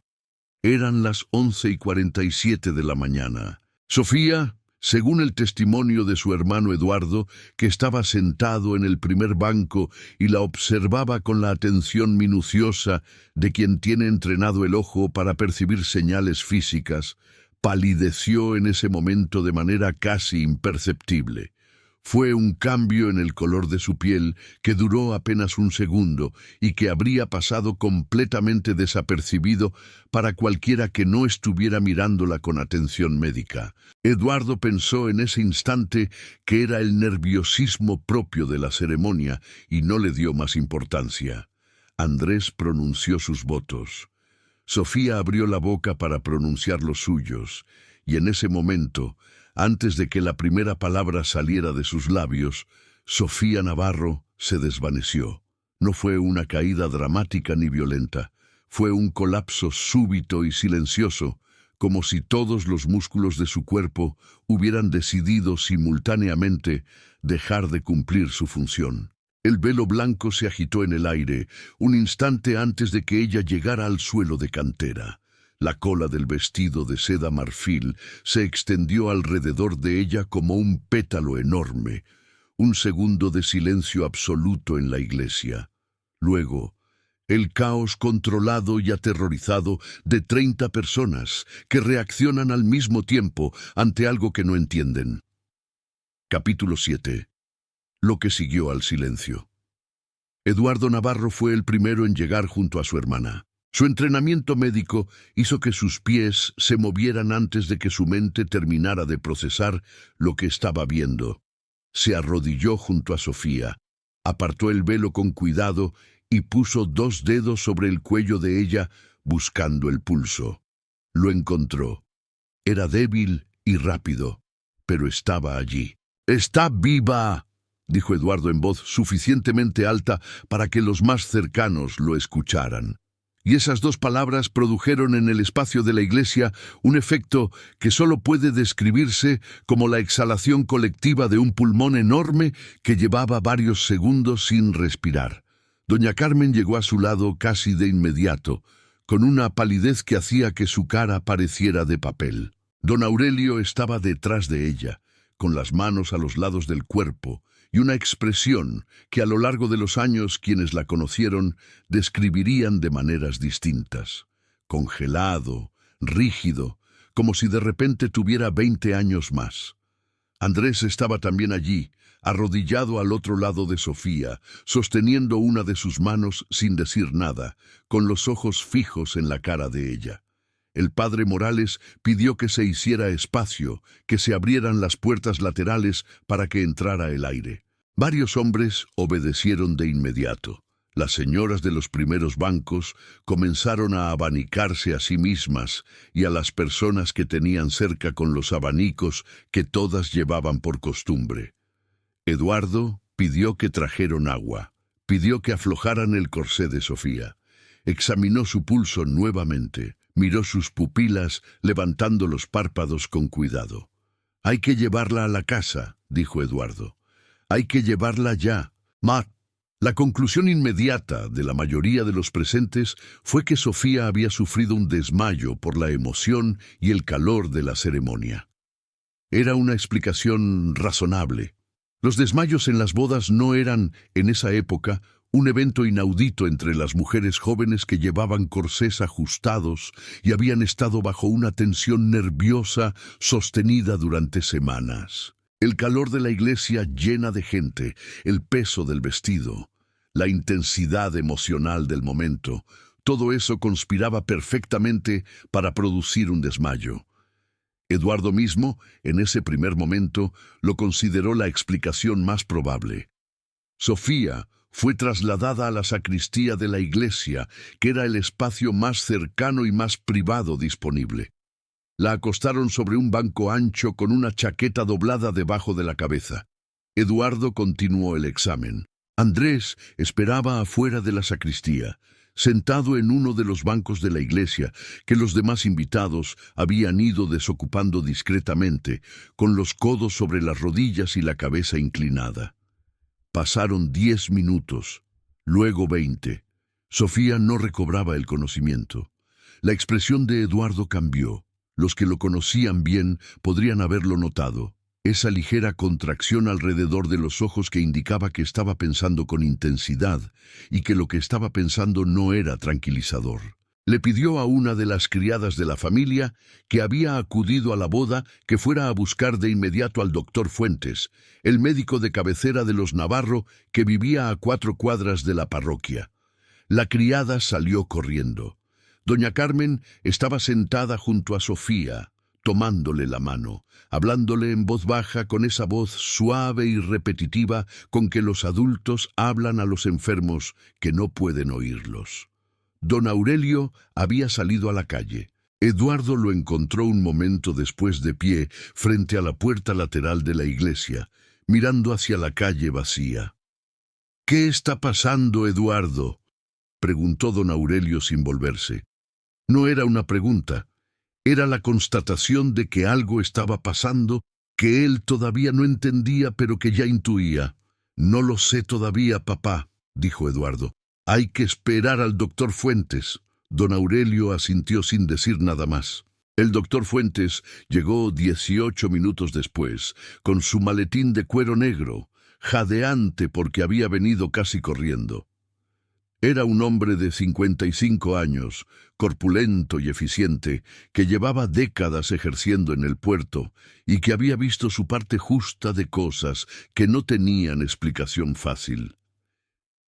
Eran las 11:47 de la mañana. Sofía, según el testimonio de su hermano Eduardo, que estaba sentado en el primer banco y la observaba con la atención minuciosa de quien tiene entrenado el ojo para percibir señales físicas, palideció en ese momento de manera casi imperceptible. Fue un cambio en el color de su piel que duró apenas un segundo y que habría pasado completamente desapercibido para cualquiera que no estuviera mirándola con atención médica. Eduardo pensó en ese instante que era el nerviosismo propio de la ceremonia y no le dio más importancia. Andrés pronunció sus votos. Sofía abrió la boca para pronunciar los suyos, y en ese momento, antes de que la primera palabra saliera de sus labios, Sofía Navarro se desvaneció. No fue una caída dramática ni violenta, fue un colapso súbito y silencioso, como si todos los músculos de su cuerpo hubieran decidido simultáneamente dejar de cumplir su función. El velo blanco se agitó en el aire, un instante antes de que ella llegara al suelo de cantera. La cola del vestido de seda marfil se extendió alrededor de ella como un pétalo enorme. Un segundo de silencio absoluto en la iglesia. Luego, el caos controlado y aterrorizado de 30 personas que reaccionan al mismo tiempo ante algo que no entienden. Capítulo 7. Lo que siguió al silencio. Eduardo Navarro fue el primero en llegar junto a su hermana. Su entrenamiento médico hizo que sus pies se movieran antes de que su mente terminara de procesar lo que estaba viendo. Se arrodilló junto a Sofía, apartó el velo con cuidado y puso 2 dedos sobre el cuello de ella, buscando el pulso. Lo encontró. Era débil y rápido, pero estaba allí. ¡Está viva!, dijo Eduardo en voz suficientemente alta para que los más cercanos lo escucharan. Y esas 2 palabras produjeron en el espacio de la iglesia un efecto que solo puede describirse como la exhalación colectiva de un pulmón enorme que llevaba varios segundos sin respirar. Doña Carmen llegó a su lado casi de inmediato, con una palidez que hacía que su cara pareciera de papel. Don Aurelio estaba detrás de ella, con las manos a los lados del cuerpo, y una expresión que a lo largo de los años quienes la conocieron describirían de maneras distintas. Congelado, rígido, como si de repente tuviera 20 años más. Andrés estaba también allí, arrodillado al otro lado de Sofía, sosteniendo una de sus manos sin decir nada, con los ojos fijos en la cara de ella. El padre Morales pidió que se hiciera espacio, que se abrieran las puertas laterales para que entrara el aire. Varios hombres obedecieron de inmediato. Las señoras de los primeros bancos comenzaron a abanicarse a sí mismas y a las personas que tenían cerca con los abanicos que todas llevaban por costumbre. Eduardo pidió que trajeran agua, pidió que aflojaran el corsé de Sofía. Examinó su pulso nuevamente. Miró sus pupilas, levantando los párpados con cuidado. «Hay que llevarla a la casa», dijo Eduardo. «Hay que llevarla ya. Ma». La conclusión inmediata de la mayoría de los presentes fue que Sofía había sufrido un desmayo por la emoción y el calor de la ceremonia. Era una explicación razonable. Los desmayos en las bodas no eran, en esa época, un evento inaudito entre las mujeres jóvenes que llevaban corsés ajustados y habían estado bajo una tensión nerviosa sostenida durante semanas. El calor de la iglesia llena de gente, el peso del vestido, la intensidad emocional del momento, todo eso conspiraba perfectamente para producir un desmayo. Eduardo mismo, en ese primer momento, lo consideró la explicación más probable. Sofía fue trasladada a la sacristía de la iglesia, que era el espacio más cercano y más privado disponible. La acostaron sobre un banco ancho con una chaqueta doblada debajo de la cabeza. Eduardo continuó el examen. Andrés esperaba afuera de la sacristía, sentado en uno de los bancos de la iglesia, que los demás invitados habían ido desocupando discretamente, con los codos sobre las rodillas y la cabeza inclinada. Pasaron 10 minutos, luego 20. Sofía no recobraba el conocimiento. La expresión de Eduardo cambió. Los que lo conocían bien podrían haberlo notado. Esa ligera contracción alrededor de los ojos que indicaba que estaba pensando con intensidad y que lo que estaba pensando no era tranquilizador. Le pidió a una de las criadas de la familia que había acudido a la boda que fuera a buscar de inmediato al doctor Fuentes, el médico de cabecera de los Navarro que vivía a 4 cuadras de la parroquia. La criada salió corriendo. Doña Carmen estaba sentada junto a Sofía, tomándole la mano, hablándole en voz baja con esa voz suave y repetitiva con que los adultos hablan a los enfermos que no pueden oírlos. Don Aurelio había salido a la calle. Eduardo lo encontró un momento después de pie frente a la puerta lateral de la iglesia, mirando hacia la calle vacía. «¿Qué está pasando, Eduardo?», preguntó don Aurelio sin volverse. No era una pregunta, era la constatación de que algo estaba pasando que él todavía no entendía pero que ya intuía. «No lo sé todavía, papá», dijo Eduardo. «Hay que esperar al doctor Fuentes». Don Aurelio asintió sin decir nada más. El doctor Fuentes llegó 18 minutos después, con su maletín de cuero negro, jadeante porque había venido casi corriendo. Era un hombre de 55 años, corpulento y eficiente, que llevaba décadas ejerciendo en el puerto y que había visto su parte justa de cosas que no tenían explicación fácil.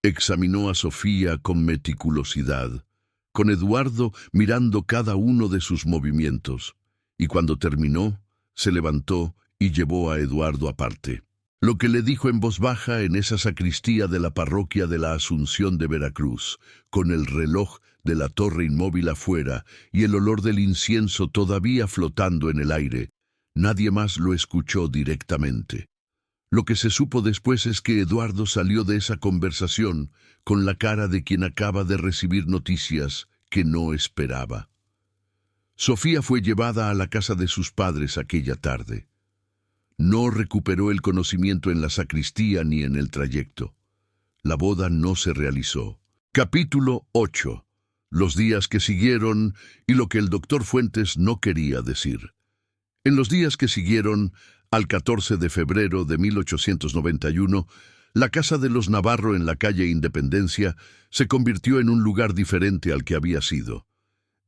Examinó a Sofía con meticulosidad, con Eduardo mirando cada uno de sus movimientos, y cuando terminó, se levantó y llevó a Eduardo aparte. Lo que le dijo en voz baja en esa sacristía de la parroquia de la Asunción de Veracruz, con el reloj de la torre inmóvil afuera y el olor del incienso todavía flotando en el aire, nadie más lo escuchó directamente. Lo que se supo después es que Eduardo salió de esa conversación con la cara de quien acaba de recibir noticias que no esperaba. Sofía fue llevada a la casa de sus padres aquella tarde. No recuperó el conocimiento en la sacristía ni en el trayecto. La boda no se realizó. Capítulo 8. Los días que siguieron y lo que el doctor Fuentes no quería decir. En los días que siguieron, al 14 de febrero de 1891, la casa de los Navarro en la calle Independencia se convirtió en un lugar diferente al que había sido.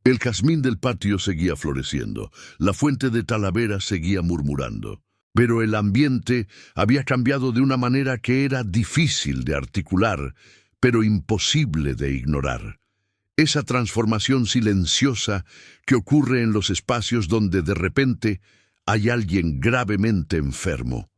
El jazmín del patio seguía floreciendo, la fuente de Talavera seguía murmurando. Pero el ambiente había cambiado de una manera que era difícil de articular, pero imposible de ignorar. Esa transformación silenciosa que ocurre en los espacios donde de repente hay alguien gravemente enfermo.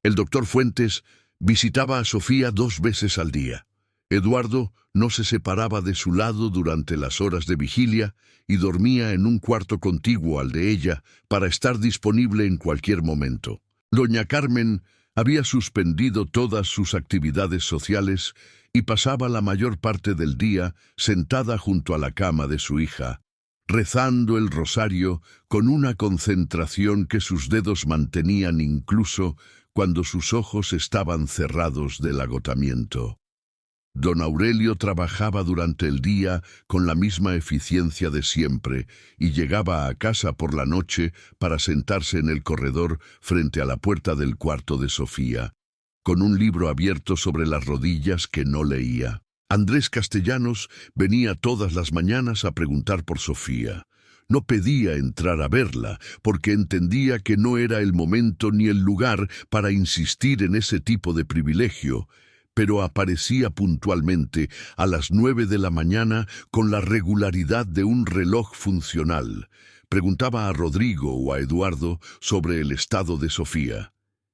El doctor Fuentes visitaba a Sofía 2 veces al día. Eduardo no se separaba de su lado durante las horas de vigilia y dormía en un cuarto contiguo al de ella para estar disponible en cualquier momento. Doña Carmen había suspendido todas sus actividades sociales y pasaba la mayor parte del día sentada junto a la cama de su hija, rezando el rosario con una concentración que sus dedos mantenían incluso cuando sus ojos estaban cerrados del agotamiento. Don Aurelio trabajaba durante el día con la misma eficiencia de siempre y llegaba a casa por la noche para sentarse en el corredor frente a la puerta del cuarto de Sofía, con un libro abierto sobre las rodillas que no leía. Andrés Castellanos venía todas las mañanas a preguntar por Sofía. No pedía entrar a verla, porque entendía que no era el momento ni el lugar para insistir en ese tipo de privilegio, pero aparecía puntualmente a las 9 de la mañana con la regularidad de un reloj funcional. Preguntaba a Rodrigo o a Eduardo sobre el estado de Sofía.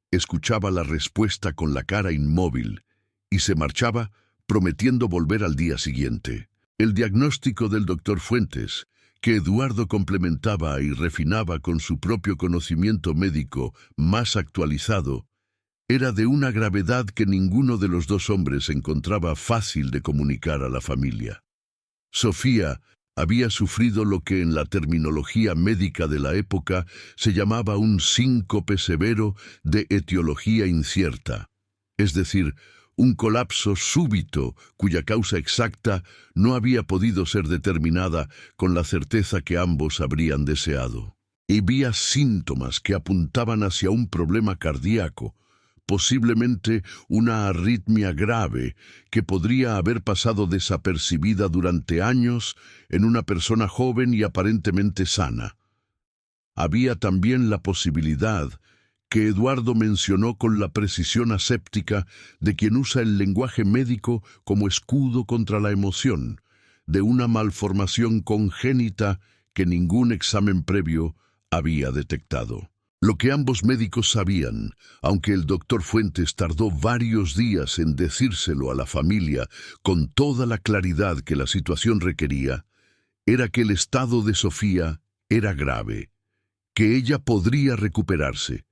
Escuchaba la respuesta con la cara inmóvil y se marchaba prometiendo volver al día siguiente. El diagnóstico del doctor Fuentes, que Eduardo complementaba y refinaba con su propio conocimiento médico más actualizado, era de una gravedad que ninguno de los dos hombres encontraba fácil de comunicar a la familia. Sofía había sufrido lo que en la terminología médica de la época se llamaba un síncope severo de etiología incierta, es decir, un colapso súbito cuya causa exacta no había podido ser determinada con la certeza que ambos habrían deseado. Y había síntomas que apuntaban hacia un problema cardíaco, posiblemente una arritmia grave que podría haber pasado desapercibida durante años en una persona joven y aparentemente sana. Había también la posibilidad, que Eduardo mencionó con la precisión aséptica de quien usa el lenguaje médico como escudo contra la emoción, de una malformación congénita que ningún examen previo había detectado. Lo que ambos médicos sabían, aunque el doctor Fuentes tardó varios días en decírselo a la familia con toda la claridad que la situación requería, era que el estado de Sofía era grave, que ella podría recuperarse,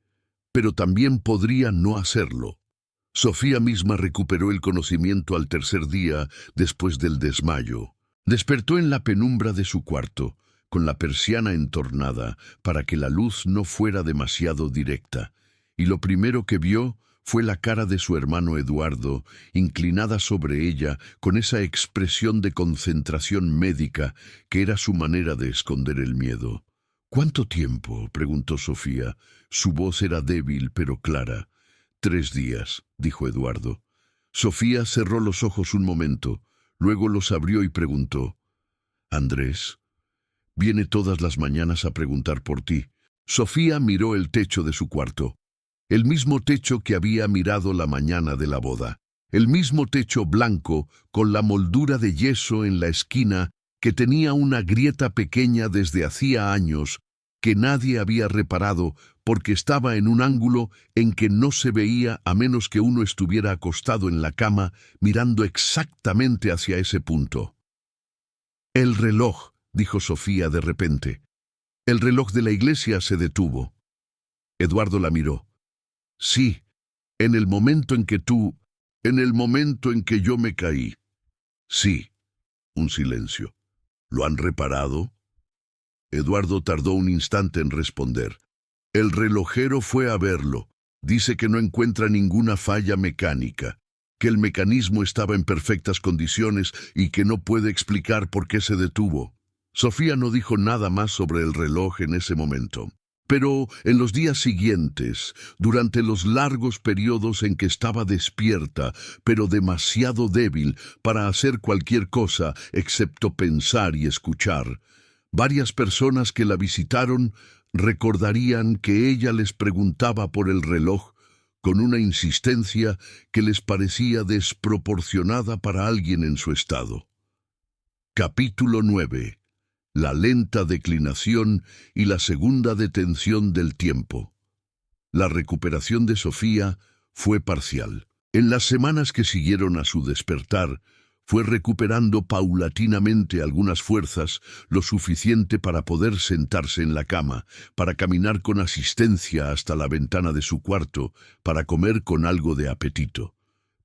pero también podría no hacerlo. Sofía misma recuperó el conocimiento al tercer día después del desmayo. Despertó en la penumbra de su cuarto, con la persiana entornada para que la luz no fuera demasiado directa, y lo primero que vio fue la cara de su hermano Eduardo, inclinada sobre ella con esa expresión de concentración médica que era su manera de esconder el miedo. —¿Cuánto tiempo? —preguntó Sofía. Su voz era débil pero clara. 3 días —dijo Eduardo. Sofía cerró los ojos un momento, luego los abrió y preguntó: —Andrés, viene todas las mañanas a preguntar por ti. Sofía miró el techo de su cuarto, el mismo techo que había mirado la mañana de la boda, el mismo techo blanco con la moldura de yeso en la esquina que tenía una grieta pequeña desde hacía años que nadie había reparado porque estaba en un ángulo en que no se veía a menos que uno estuviera acostado en la cama mirando exactamente hacia ese punto. —El reloj —dijo Sofía de repente. El reloj de la iglesia se detuvo. Eduardo la miró. —Sí, en el momento en que yo me caí. —Sí. Un silencio. —¿Lo han reparado? Eduardo tardó un instante en responder. El relojero fue a verlo. Dice que no encuentra ninguna falla mecánica, que el mecanismo estaba en perfectas condiciones y que no puede explicar por qué se detuvo. Sofía no dijo nada más sobre el reloj en ese momento. Pero en los días siguientes, durante los largos periodos en que estaba despierta, pero demasiado débil para hacer cualquier cosa excepto pensar y escuchar, varias personas que la visitaron recordarían que ella les preguntaba por el reloj con una insistencia que les parecía desproporcionada para alguien en su estado. Capítulo 9. La lenta declinación y la segunda detención del tiempo. La recuperación de Sofía fue parcial. En las semanas que siguieron a su despertar, fue recuperando paulatinamente algunas fuerzas, lo suficiente para poder sentarse en la cama, para caminar con asistencia hasta la ventana de su cuarto, para comer con algo de apetito.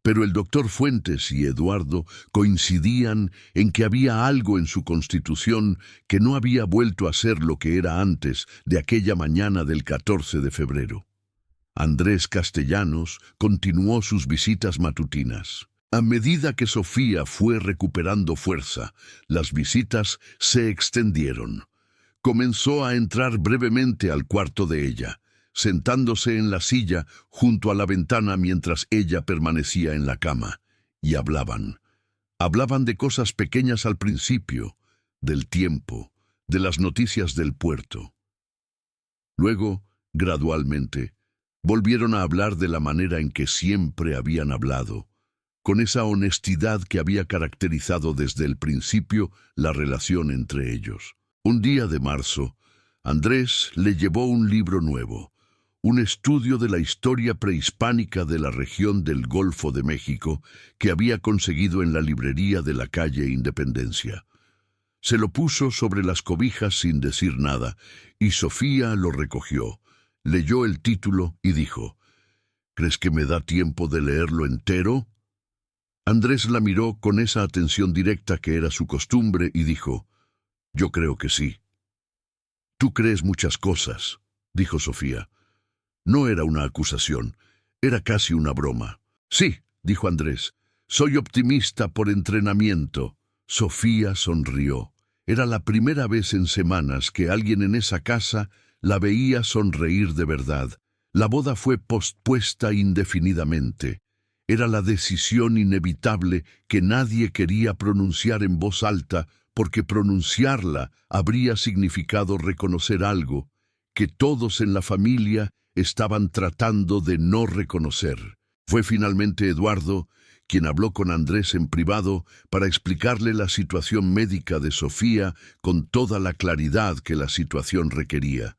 Pero el doctor Fuentes y Eduardo coincidían en que había algo en su constitución que no había vuelto a ser lo que era antes de aquella mañana del 14 de febrero. Andrés Castellanos continuó sus visitas matutinas. A medida que Sofía fue recuperando fuerza, las visitas se extendieron. Comenzó a entrar brevemente al cuarto de ella, sentándose en la silla junto a la ventana mientras ella permanecía en la cama, y hablaban. Hablaban de cosas pequeñas al principio, del tiempo, de las noticias del puerto. Luego, gradualmente, volvieron a hablar de la manera en que siempre habían hablado, con esa honestidad que había caracterizado desde el principio la relación entre ellos. Un día de marzo, Andrés le llevó un libro nuevo, un estudio de la historia prehispánica de la región del Golfo de México que había conseguido en la librería de la calle Independencia. Se lo puso sobre las cobijas sin decir nada, y Sofía lo recogió, leyó el título y dijo: «¿Crees que me da tiempo de leerlo entero?» Andrés la miró con esa atención directa que era su costumbre y dijo: «Yo creo que sí». «Tú crees muchas cosas», dijo Sofía. No era una acusación, era casi una broma. «Sí», dijo Andrés, «soy optimista por entrenamiento». Sofía sonrió. Era la primera vez en semanas que alguien en esa casa la veía sonreír de verdad. La boda fue pospuesta indefinidamente. Era la decisión inevitable que nadie quería pronunciar en voz alta, porque pronunciarla habría significado reconocer algo que todos en la familia estaban tratando de no reconocer. Fue finalmente Eduardo quien habló con Andrés en privado para explicarle la situación médica de Sofía con toda la claridad que la situación requería.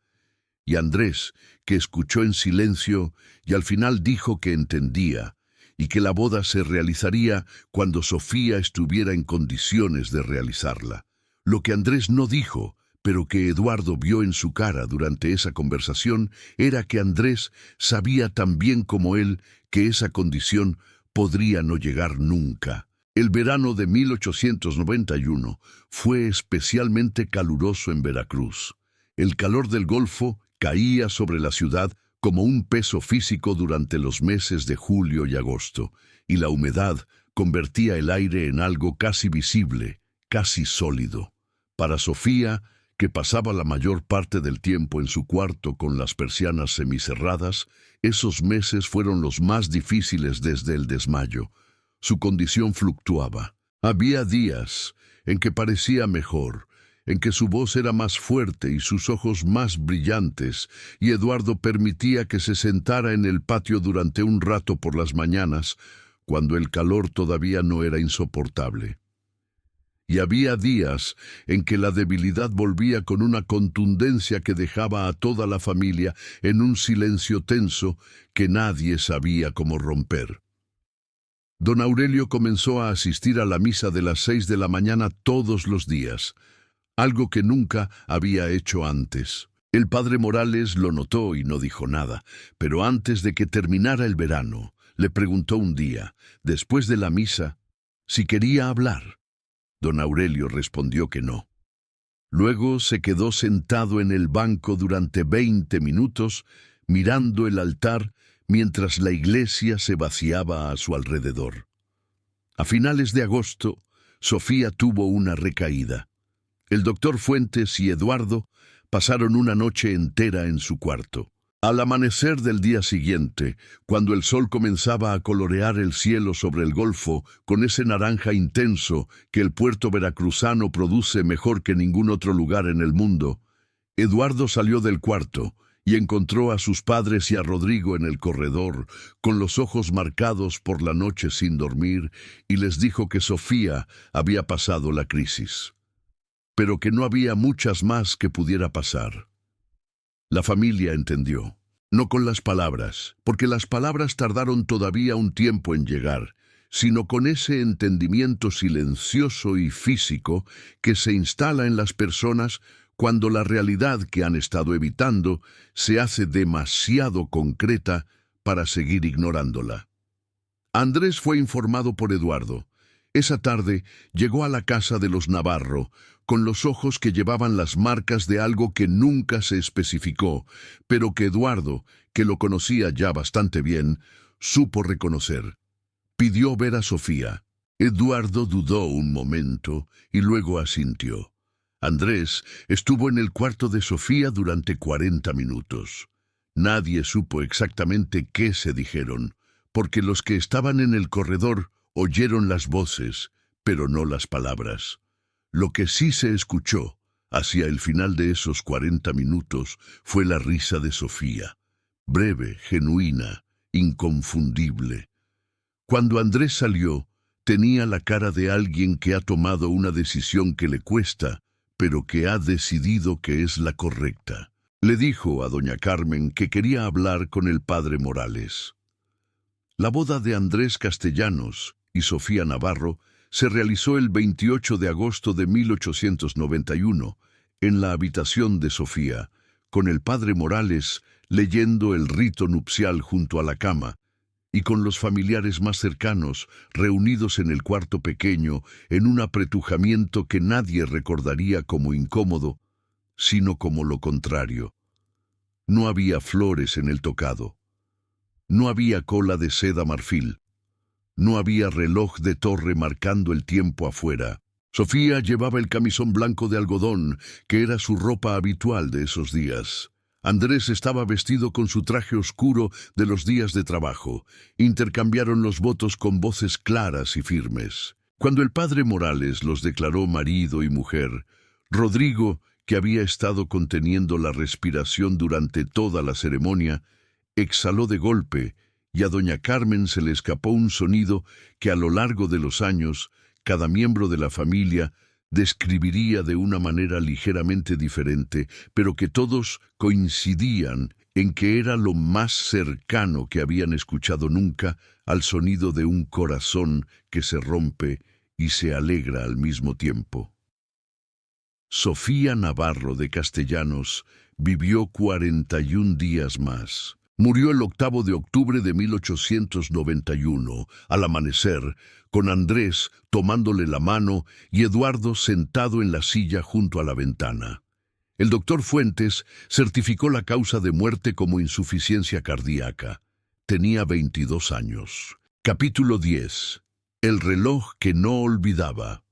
Y Andrés, que escuchó en silencio y al final dijo que entendía, y que la boda se realizaría cuando Sofía estuviera en condiciones de realizarla. Lo que Andrés no dijo, pero que Eduardo vio en su cara durante esa conversación, era que Andrés sabía tan bien como él que esa condición podría no llegar nunca. El verano de 1891 fue especialmente caluroso en Veracruz. El calor del Golfo caía sobre la ciudad como un peso físico durante los meses de julio y agosto, y la humedad convertía el aire en algo casi visible, casi sólido. Para Sofía, que pasaba la mayor parte del tiempo en su cuarto con las persianas semicerradas, esos meses fueron los más difíciles desde el desmayo. Su condición fluctuaba. Había días en que parecía mejor, en que su voz era más fuerte y sus ojos más brillantes, y Eduardo permitía que se sentara en el patio durante un rato por las mañanas, cuando el calor todavía no era insoportable. Y había días en que la debilidad volvía con una contundencia que dejaba a toda la familia en un silencio tenso que nadie sabía cómo romper. Don Aurelio comenzó a asistir a la misa de las 6 de la mañana todos los días, algo que nunca había hecho antes. El padre Morales lo notó y no dijo nada, pero antes de que terminara el verano, le preguntó un día, después de la misa, si quería hablar. Don Aurelio respondió que no. Luego se quedó sentado en el banco durante 20 minutos, mirando el altar mientras la iglesia se vaciaba a su alrededor. A finales de agosto, Sofía tuvo una recaída. El doctor Fuentes y Eduardo pasaron una noche entera en su cuarto. Al amanecer del día siguiente, cuando el sol comenzaba a colorear el cielo sobre el Golfo con ese naranja intenso que el puerto veracruzano produce mejor que ningún otro lugar en el mundo, Eduardo salió del cuarto y encontró a sus padres y a Rodrigo en el corredor, con los ojos marcados por la noche sin dormir, y les dijo que Sofía había pasado la crisis, pero que no había muchas más que pudiera pasar. La familia entendió, no con las palabras, porque las palabras tardaron todavía un tiempo en llegar, sino con ese entendimiento silencioso y físico que se instala en las personas cuando la realidad que han estado evitando se hace demasiado concreta para seguir ignorándola. Andrés fue informado por Eduardo. Esa tarde llegó a la casa de los Navarro, con los ojos que llevaban las marcas de algo que nunca se especificó, pero que Eduardo, que lo conocía ya bastante bien, supo reconocer. Pidió ver a Sofía. Eduardo dudó un momento y luego asintió. Andrés estuvo en el cuarto de Sofía durante 40 minutos. Nadie supo exactamente qué se dijeron, porque los que estaban en el corredor oyeron las voces, pero no las palabras. Lo que sí se escuchó, hacia el final de esos 40 minutos, fue la risa de Sofía. Breve, genuina, inconfundible. Cuando Andrés salió, tenía la cara de alguien que ha tomado una decisión que le cuesta, pero que ha decidido que es la correcta. Le dijo a doña Carmen que quería hablar con el padre Morales. La boda de Andrés Castellanos y Sofía Navarro se realizó el 28 de agosto de 1891 en la habitación de Sofía, con el padre Morales leyendo el rito nupcial junto a la cama, y con los familiares más cercanos reunidos en el cuarto pequeño en un apretujamiento que nadie recordaría como incómodo, sino como lo contrario. No había flores en el tocado. No había cola de seda marfil. No había reloj de torre marcando el tiempo afuera. Sofía llevaba el camisón blanco de algodón, que era su ropa habitual de esos días. Andrés estaba vestido con su traje oscuro de los días de trabajo. Intercambiaron los votos con voces claras y firmes. Cuando el padre Morales los declaró marido y mujer, Rodrigo, que había estado conteniendo la respiración durante toda la ceremonia, exhaló de golpe, y a doña Carmen se le escapó un sonido que a lo largo de los años, cada miembro de la familia describiría de una manera ligeramente diferente, pero que todos coincidían en que era lo más cercano que habían escuchado nunca al sonido de un corazón que se rompe y se alegra al mismo tiempo. Sofía Navarro de Castellanos vivió 41 días más. Murió el 8 de octubre de 1891, al amanecer, con Andrés tomándole la mano y Eduardo sentado en la silla junto a la ventana. El doctor Fuentes certificó la causa de muerte como insuficiencia cardíaca. Tenía 22 años. Capítulo 10. El reloj que no olvidaba.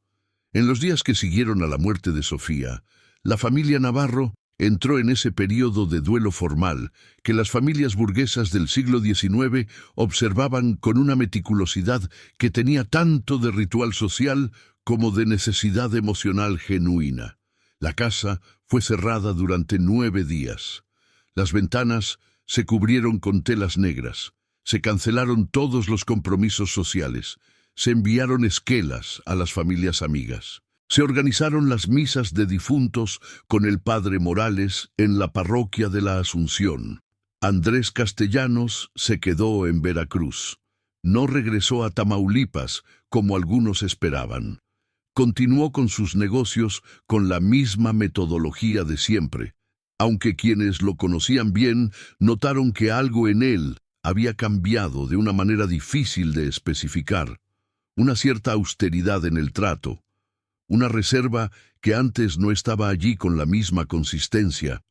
En los días que siguieron a la muerte de Sofía, la familia Navarro entró en ese período de duelo formal que las familias burguesas del siglo XIX observaban con una meticulosidad que tenía tanto de ritual social como de necesidad emocional genuina. La casa fue cerrada durante 9 días. Las ventanas se cubrieron con telas negras. Se cancelaron todos los compromisos sociales. Se enviaron esquelas a las familias amigas. Se organizaron las misas de difuntos con el padre Morales en la parroquia de la Asunción. Andrés Castellanos se quedó en Veracruz. No regresó a Tamaulipas, como algunos esperaban. Continuó con sus negocios con la misma metodología de siempre, aunque quienes lo conocían bien notaron que algo en él había cambiado de una manera difícil de especificar. Una cierta austeridad en el trato. Una reserva que antes no estaba allí con la misma consistencia.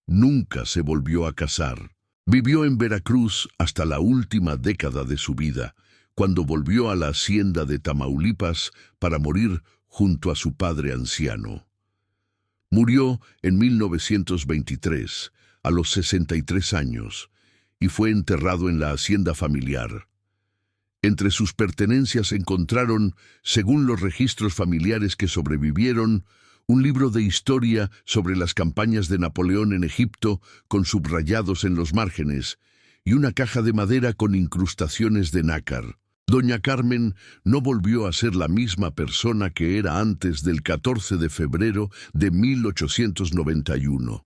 Nunca se volvió a casar. Vivió en Veracruz hasta la última década de su vida, cuando volvió a la hacienda de Tamaulipas para morir junto a su padre anciano. Murió en 1923, a los 63 años, y fue enterrado en la hacienda familiar. Entre sus pertenencias se encontraron, según los registros familiares que sobrevivieron, un libro de historia sobre las campañas de Napoleón en Egipto con subrayados en los márgenes y una caja de madera con incrustaciones de nácar. Doña Carmen no volvió a ser la misma persona que era antes del 14 de febrero de 1891.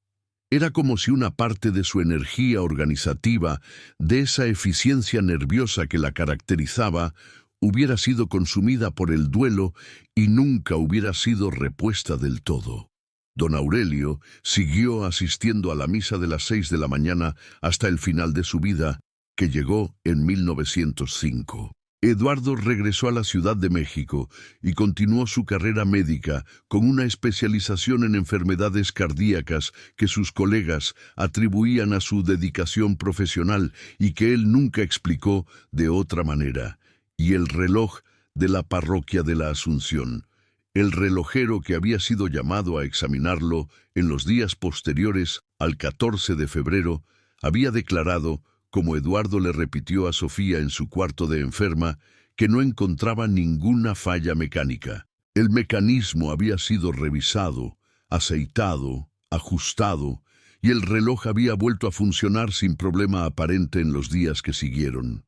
Era como si una parte de su energía organizativa, de esa eficiencia nerviosa que la caracterizaba, hubiera sido consumida por el duelo y nunca hubiera sido repuesta del todo. Don Aurelio siguió asistiendo a la misa de las 6 de la mañana hasta el final de su vida, que llegó en 1905. Eduardo regresó a la Ciudad de México y continuó su carrera médica con una especialización en enfermedades cardíacas que sus colegas atribuían a su dedicación profesional y que él nunca explicó de otra manera. Y el reloj de la parroquia de la Asunción. El relojero que había sido llamado a examinarlo en los días posteriores al 14 de febrero había declarado, como Eduardo le repitió a Sofía en su cuarto de enferma, que no encontraba ninguna falla mecánica. El mecanismo había sido revisado, aceitado, ajustado, y el reloj había vuelto a funcionar sin problema aparente en los días que siguieron.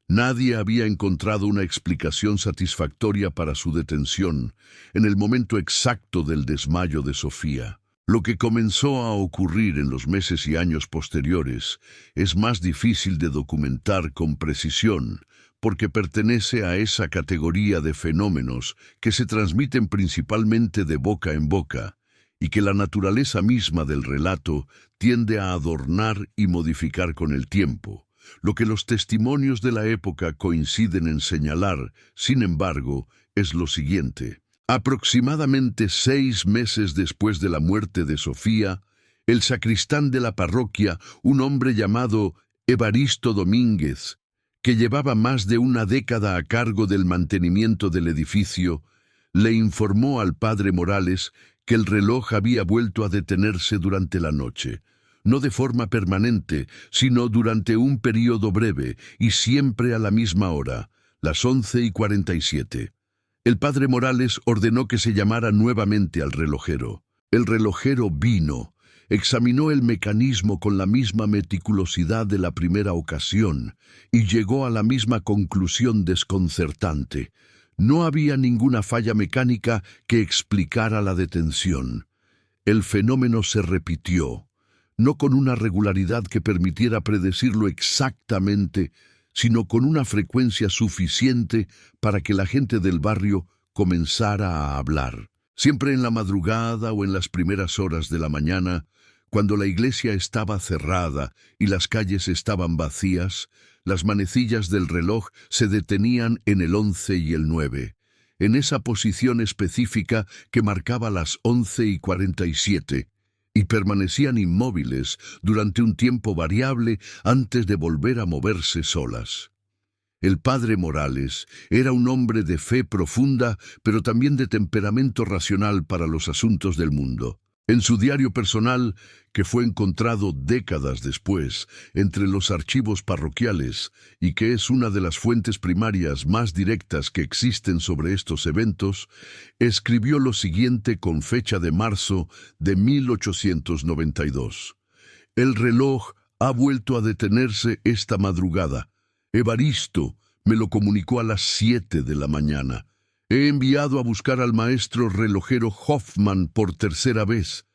Nadie había encontrado una explicación satisfactoria para su detención en el momento exacto del desmayo de Sofía. Lo que comenzó a ocurrir en los meses y años posteriores es más difícil de documentar con precisión porque pertenece a esa categoría de fenómenos que se transmiten principalmente de boca en boca y que la naturaleza misma del relato tiende a adornar y modificar con el tiempo. Lo que los testimonios de la época coinciden en señalar, sin embargo, es lo siguiente. Aproximadamente 6 meses después de la muerte de Sofía, el sacristán de la parroquia, un hombre llamado Evaristo Domínguez, que llevaba más de una década a cargo del mantenimiento del edificio, le informó al padre Morales que el reloj había vuelto a detenerse durante la noche, no de forma permanente, sino durante un período breve y siempre a la misma hora, las 11:47. El padre Morales ordenó que se llamara nuevamente al relojero. El relojero vino, examinó el mecanismo con la misma meticulosidad de la primera ocasión y llegó a la misma conclusión desconcertante. No había ninguna falla mecánica que explicara la detención. El fenómeno se repitió, no con una regularidad que permitiera predecirlo exactamente, sino con una frecuencia suficiente para que la gente del barrio comenzara a hablar. Siempre en la madrugada o en las primeras horas de la mañana, cuando la iglesia estaba cerrada y las calles estaban vacías, las manecillas del reloj se detenían en el 11 y el 9, en esa posición específica que marcaba las 11:47, y permanecían inmóviles durante un tiempo variable antes de volver a moverse solas. El padre Morales era un hombre de fe profunda, pero también de temperamento racional para los asuntos del mundo. En su diario personal, que fue encontrado décadas después entre los archivos parroquiales y que es una de las fuentes primarias más directas que existen sobre estos eventos, escribió lo siguiente con fecha de marzo de 1892. El reloj ha vuelto a detenerse esta madrugada. Evaristo me lo comunicó a las 7 de la mañana. He enviado a buscar al maestro relojero Hoffman por tercera vez.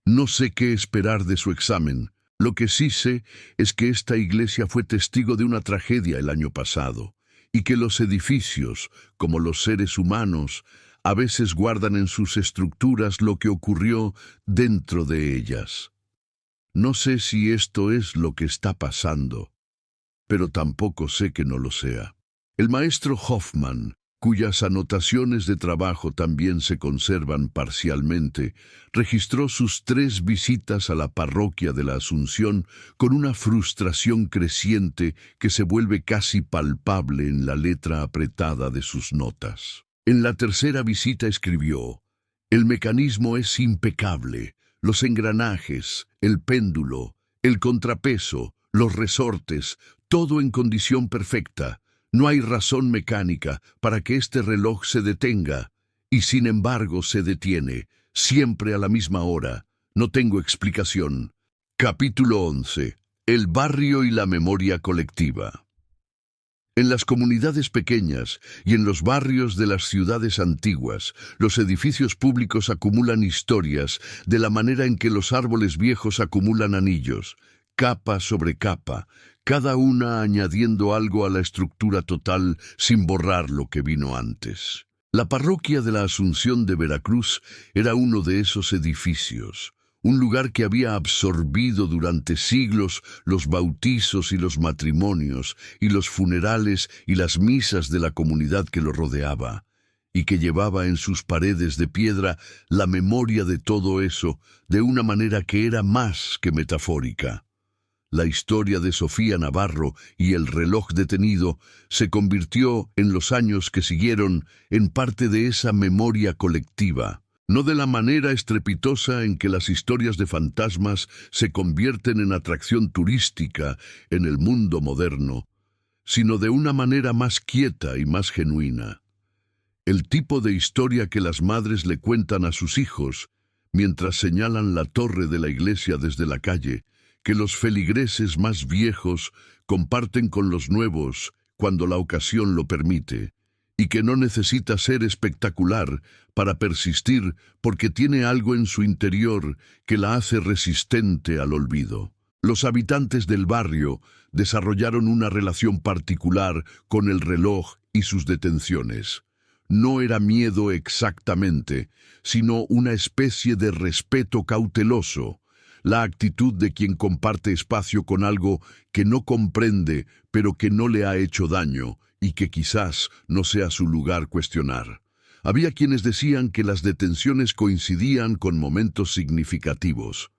No sé qué esperar de su examen. Lo que sí sé es que esta iglesia fue testigo de una tragedia el año pasado, y que los edificios, como los seres humanos, a veces guardan en sus estructuras lo que ocurrió dentro de ellas. No sé si esto es lo que está pasando, pero tampoco sé que no lo sea. El maestro Hoffman, cuyas anotaciones de trabajo también se conservan parcialmente, registró sus 3 visitas a la parroquia de la Asunción con una frustración creciente que se vuelve casi palpable en la letra apretada de sus notas. En la tercera visita escribió: «El mecanismo es impecable, los engranajes, el péndulo, el contrapeso, los resortes, todo en condición perfecta. No hay razón mecánica para que este reloj se detenga, y sin embargo se detiene, siempre a la misma hora. No tengo explicación». Capítulo 11. El barrio y la memoria colectiva. En las comunidades pequeñas y en los barrios de las ciudades antiguas, los edificios públicos acumulan historias de la manera en que los árboles viejos acumulan anillos, capa sobre capa, cada una añadiendo algo a la estructura total sin borrar lo que vino antes. La parroquia de la Asunción de Veracruz era uno de esos edificios, un lugar que había absorbido durante siglos los bautizos y los matrimonios, y los funerales y las misas de la comunidad que lo rodeaba, y que llevaba en sus paredes de piedra la memoria de todo eso, de una manera que era más que metafórica. La historia de Sofía Navarro y el reloj detenido se convirtió, en los años que siguieron, en parte de esa memoria colectiva, no de la manera estrepitosa en que las historias de fantasmas se convierten en atracción turística en el mundo moderno, sino de una manera más quieta y más genuina. El tipo de historia que las madres le cuentan a sus hijos mientras señalan la torre de la iglesia desde la calle, que los feligreses más viejos comparten con los nuevos cuando la ocasión lo permite, y que no necesita ser espectacular para persistir porque tiene algo en su interior que la hace resistente al olvido. Los habitantes del barrio desarrollaron una relación particular con el reloj y sus detenciones. No era miedo exactamente, sino una especie de respeto cauteloso, la actitud de quien comparte espacio con algo que no comprende, pero que no le ha hecho daño, y que quizás no sea su lugar cuestionar. Había quienes decían que las detenciones coincidían con momentos significativos,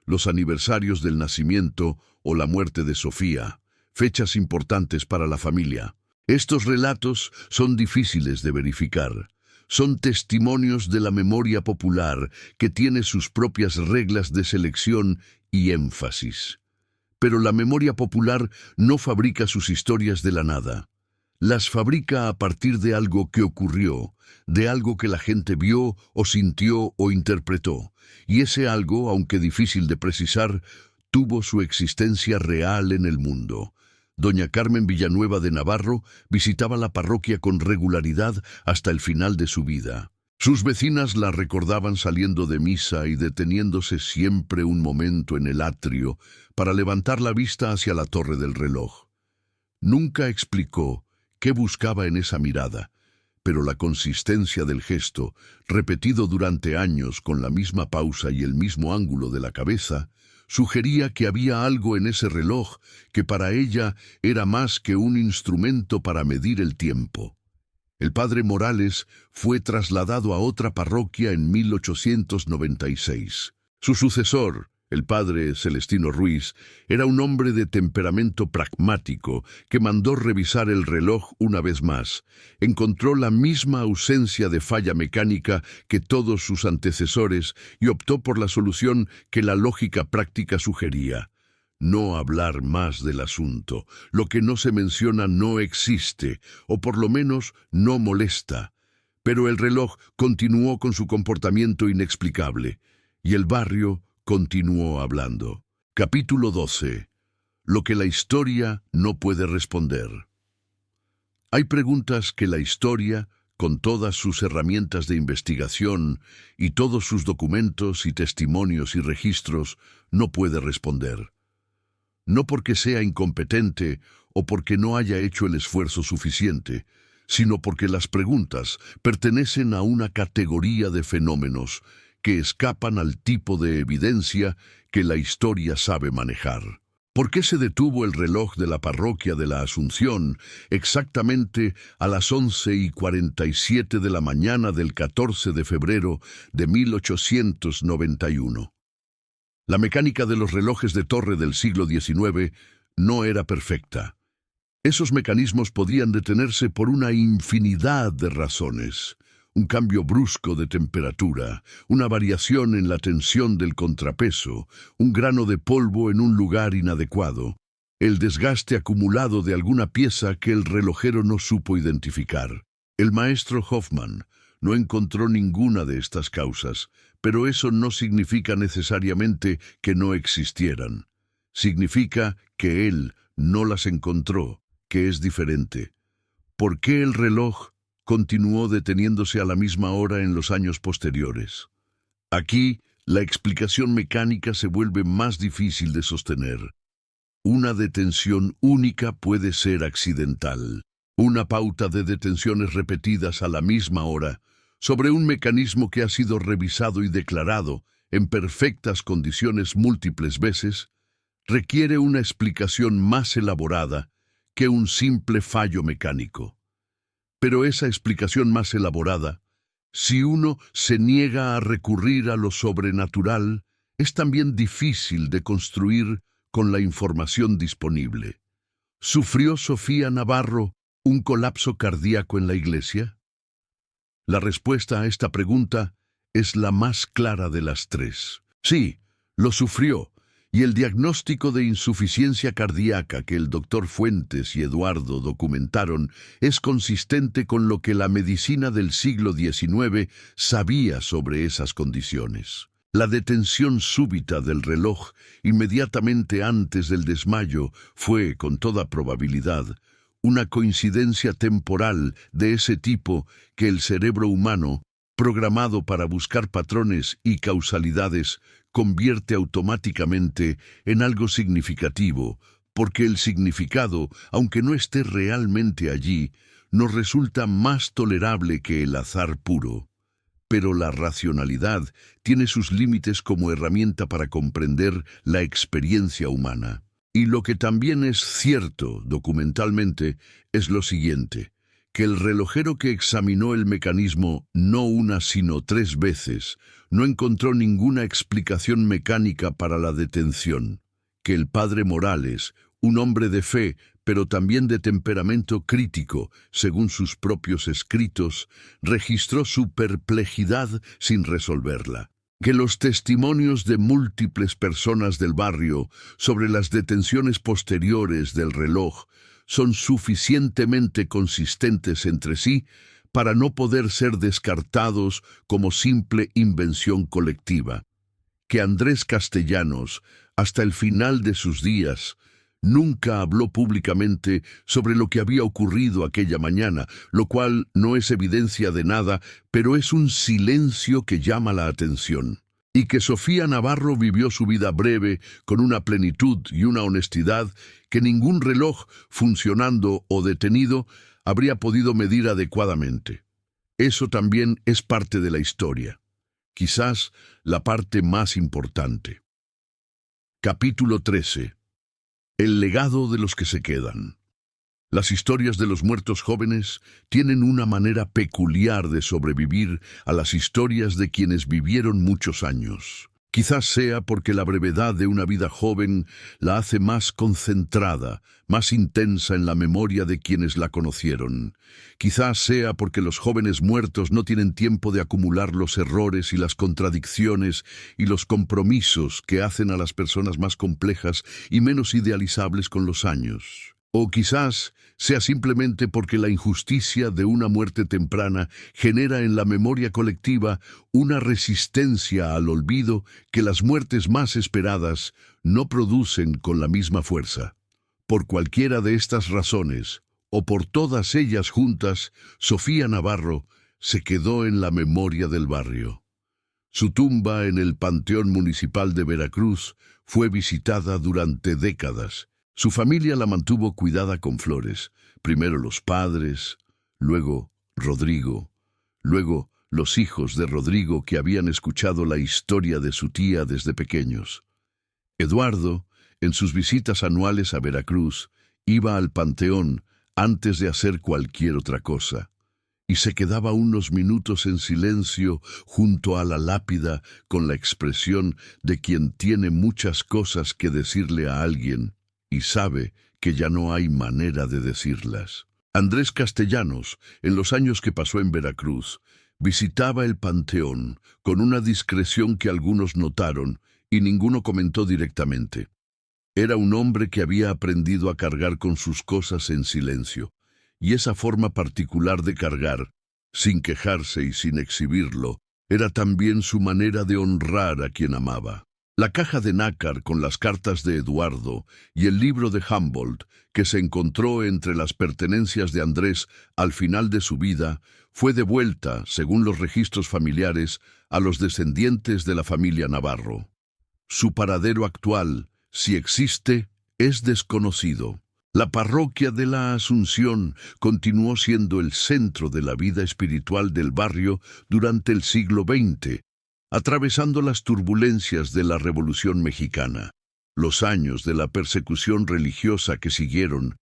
los aniversarios del nacimiento o la muerte de Sofía, fechas importantes para la familia. Estos relatos son difíciles de verificar. Son testimonios de la memoria popular que tiene sus propias reglas de selección y énfasis. Pero la memoria popular no fabrica sus historias de la nada. Las fabrica a partir de algo que ocurrió, de algo que la gente vio o sintió o interpretó. Y ese algo, aunque difícil de precisar, tuvo su existencia real en el mundo. Doña Carmen Villanueva de Navarro visitaba la parroquia con regularidad hasta el final de su vida. Sus vecinas la recordaban saliendo de misa y deteniéndose siempre un momento en el atrio para levantar la vista hacia la torre del reloj. Nunca explicó qué buscaba en esa mirada, pero la consistencia del gesto, repetido durante años con la misma pausa y el mismo ángulo de la cabeza, sugería que había algo en ese reloj que para ella era más que un instrumento para medir el tiempo. El padre Morales fue trasladado a otra parroquia en 1896. Su sucesor, el padre Celestino Ruiz, era un hombre de temperamento pragmático que mandó revisar el reloj una vez más. Encontró la misma ausencia de falla mecánica que todos sus antecesores y optó por la solución que la lógica práctica sugería: no hablar más del asunto. Lo que no se menciona no existe, o por lo menos no molesta. Pero el reloj continuó con su comportamiento inexplicable, y el barrio continuó hablando. Capítulo 12. Lo que la historia no puede responder. Hay preguntas que la historia, con todas sus herramientas de investigación y todos sus documentos y testimonios y registros, no puede responder. No porque sea incompetente o porque no haya hecho el esfuerzo suficiente, sino porque las preguntas pertenecen a una categoría de fenómenos que escapan al tipo de evidencia que la historia sabe manejar. ¿Por qué se detuvo el reloj de la parroquia de la Asunción exactamente a las 11:47 de la mañana del 14 de febrero de 1891? La mecánica de los relojes de torre del siglo XIX no era perfecta. Esos mecanismos podían detenerse por una infinidad de razones. Un cambio brusco de temperatura, una variación en la tensión del contrapeso, un grano de polvo en un lugar inadecuado, el desgaste acumulado de alguna pieza que el relojero no supo identificar. El maestro Hoffman no encontró ninguna de estas causas, pero eso no significa necesariamente que no existieran. Significa que él no las encontró, que es diferente. ¿Por qué el reloj continuó deteniéndose a la misma hora en los años posteriores? Aquí, la explicación mecánica se vuelve más difícil de sostener. Una detención única puede ser accidental. Una pauta de detenciones repetidas a la misma hora, sobre un mecanismo que ha sido revisado y declarado, en perfectas condiciones múltiples veces, requiere una explicación más elaborada que un simple fallo mecánico. Pero esa explicación más elaborada, si uno se niega a recurrir a lo sobrenatural, es también difícil de construir con la información disponible. ¿Sufrió Sofía Navarro un colapso cardíaco en la iglesia? La respuesta a esta pregunta es la más clara de las tres. Sí, lo sufrió, y el diagnóstico de insuficiencia cardíaca que el doctor Fuentes y Eduardo documentaron es consistente con lo que la medicina del siglo XIX sabía sobre esas condiciones. La detención súbita del reloj inmediatamente antes del desmayo fue, con toda probabilidad, una coincidencia temporal de ese tipo que el cerebro humano, programado para buscar patrones y causalidades, convierte automáticamente en algo significativo, porque el significado, aunque no esté realmente allí, nos resulta más tolerable que el azar puro. Pero la racionalidad tiene sus límites como herramienta para comprender la experiencia humana. Y lo que también es cierto documentalmente es lo siguiente, que el relojero que examinó el mecanismo no una sino 3 veces, no encontró ninguna explicación mecánica para la detención, que el padre Morales, un hombre de fe, pero también de temperamento crítico, según sus propios escritos, registró su perplejidad sin resolverla. Que los testimonios de múltiples personas del barrio sobre las detenciones posteriores del reloj son suficientemente consistentes entre sí para no poder ser descartados como simple invención colectiva. Que Andrés Castellanos, hasta el final de sus días, nunca habló públicamente sobre lo que había ocurrido aquella mañana, lo cual no es evidencia de nada, pero es un silencio que llama la atención. Y que Sofía Navarro vivió su vida breve con una plenitud y una honestidad que ningún reloj, funcionando o detenido, habría podido medir adecuadamente. Eso también es parte de la historia, quizás la parte más importante. Capítulo 13. El legado de los que se quedan. Las historias de los muertos jóvenes tienen una manera peculiar de sobrevivir a las historias de quienes vivieron muchos años. Quizás sea porque la brevedad de una vida joven la hace más concentrada, más intensa en la memoria de quienes la conocieron. Quizás sea porque los jóvenes muertos no tienen tiempo de acumular los errores y las contradicciones y los compromisos que hacen a las personas más complejas y menos idealizables con los años. O quizás sea simplemente porque la injusticia de una muerte temprana genera en la memoria colectiva una resistencia al olvido que las muertes más esperadas no producen con la misma fuerza. Por cualquiera de estas razones, o por todas ellas juntas, Sofía Navarro se quedó en la memoria del barrio. Su tumba en el Panteón Municipal de Veracruz fue visitada durante décadas. Su familia la mantuvo cuidada con flores, primero los padres, luego Rodrigo, luego los hijos de Rodrigo que habían escuchado la historia de su tía desde pequeños. Eduardo, en sus visitas anuales a Veracruz, iba al panteón antes de hacer cualquier otra cosa, y se quedaba unos minutos en silencio junto a la lápida con la expresión de quien tiene muchas cosas que decirle a alguien, y sabe que ya no hay manera de decirlas. Andrés Castellanos, en los años que pasó en Veracruz, visitaba el panteón con una discreción que algunos notaron y ninguno comentó directamente. Era un hombre que había aprendido a cargar con sus cosas en silencio, y esa forma particular de cargar, sin quejarse y sin exhibirlo, era también su manera de honrar a quien amaba. La caja de nácar con las cartas de Eduardo y el libro de Humboldt, que se encontró entre las pertenencias de Andrés al final de su vida, fue devuelta, según los registros familiares, a los descendientes de la familia Navarro. Su paradero actual, si existe, es desconocido. La parroquia de la Asunción continuó siendo el centro de la vida espiritual del barrio durante el siglo XX, atravesando las turbulencias de la Revolución Mexicana, los años de la persecución religiosa que siguieron,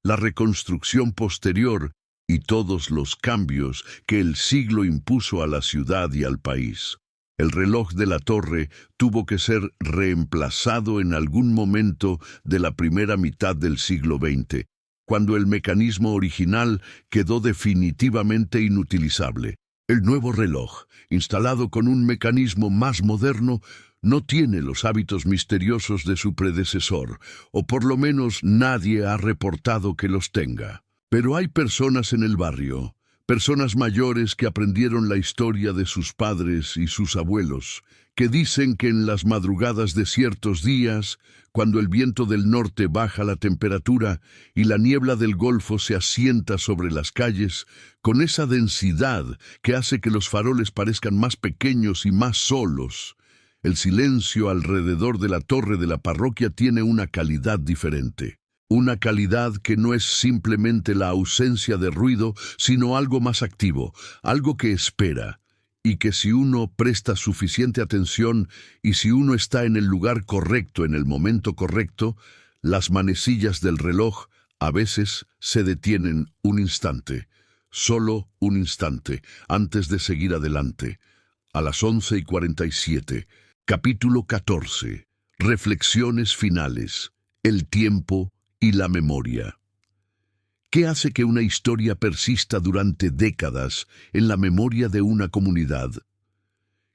la reconstrucción posterior y todos los cambios que el siglo impuso a la ciudad y al país. El reloj de la torre tuvo que ser reemplazado en algún momento de la primera mitad del siglo XX, cuando el mecanismo original quedó definitivamente inutilizable. El nuevo reloj, instalado con un mecanismo más moderno, no tiene los hábitos misteriosos de su predecesor, o por lo menos nadie ha reportado que los tenga. Pero hay personas en el barrio, personas mayores que aprendieron la historia de sus padres y sus abuelos, que dicen que en las madrugadas de ciertos días, cuando el viento del norte baja la temperatura y la niebla del Golfo se asienta sobre las calles, con esa densidad que hace que los faroles parezcan más pequeños y más solos, el silencio alrededor de la torre de la parroquia tiene una calidad diferente. Una calidad que no es simplemente la ausencia de ruido, sino algo más activo, algo que espera, y que si uno presta suficiente atención y si uno está en el lugar correcto en el momento correcto, las manecillas del reloj a veces se detienen un instante, solo un instante, antes de seguir adelante. A las 11:47, capítulo 14, reflexiones finales, el tiempo y la memoria. ¿Qué hace que una historia persista durante décadas en la memoria de una comunidad?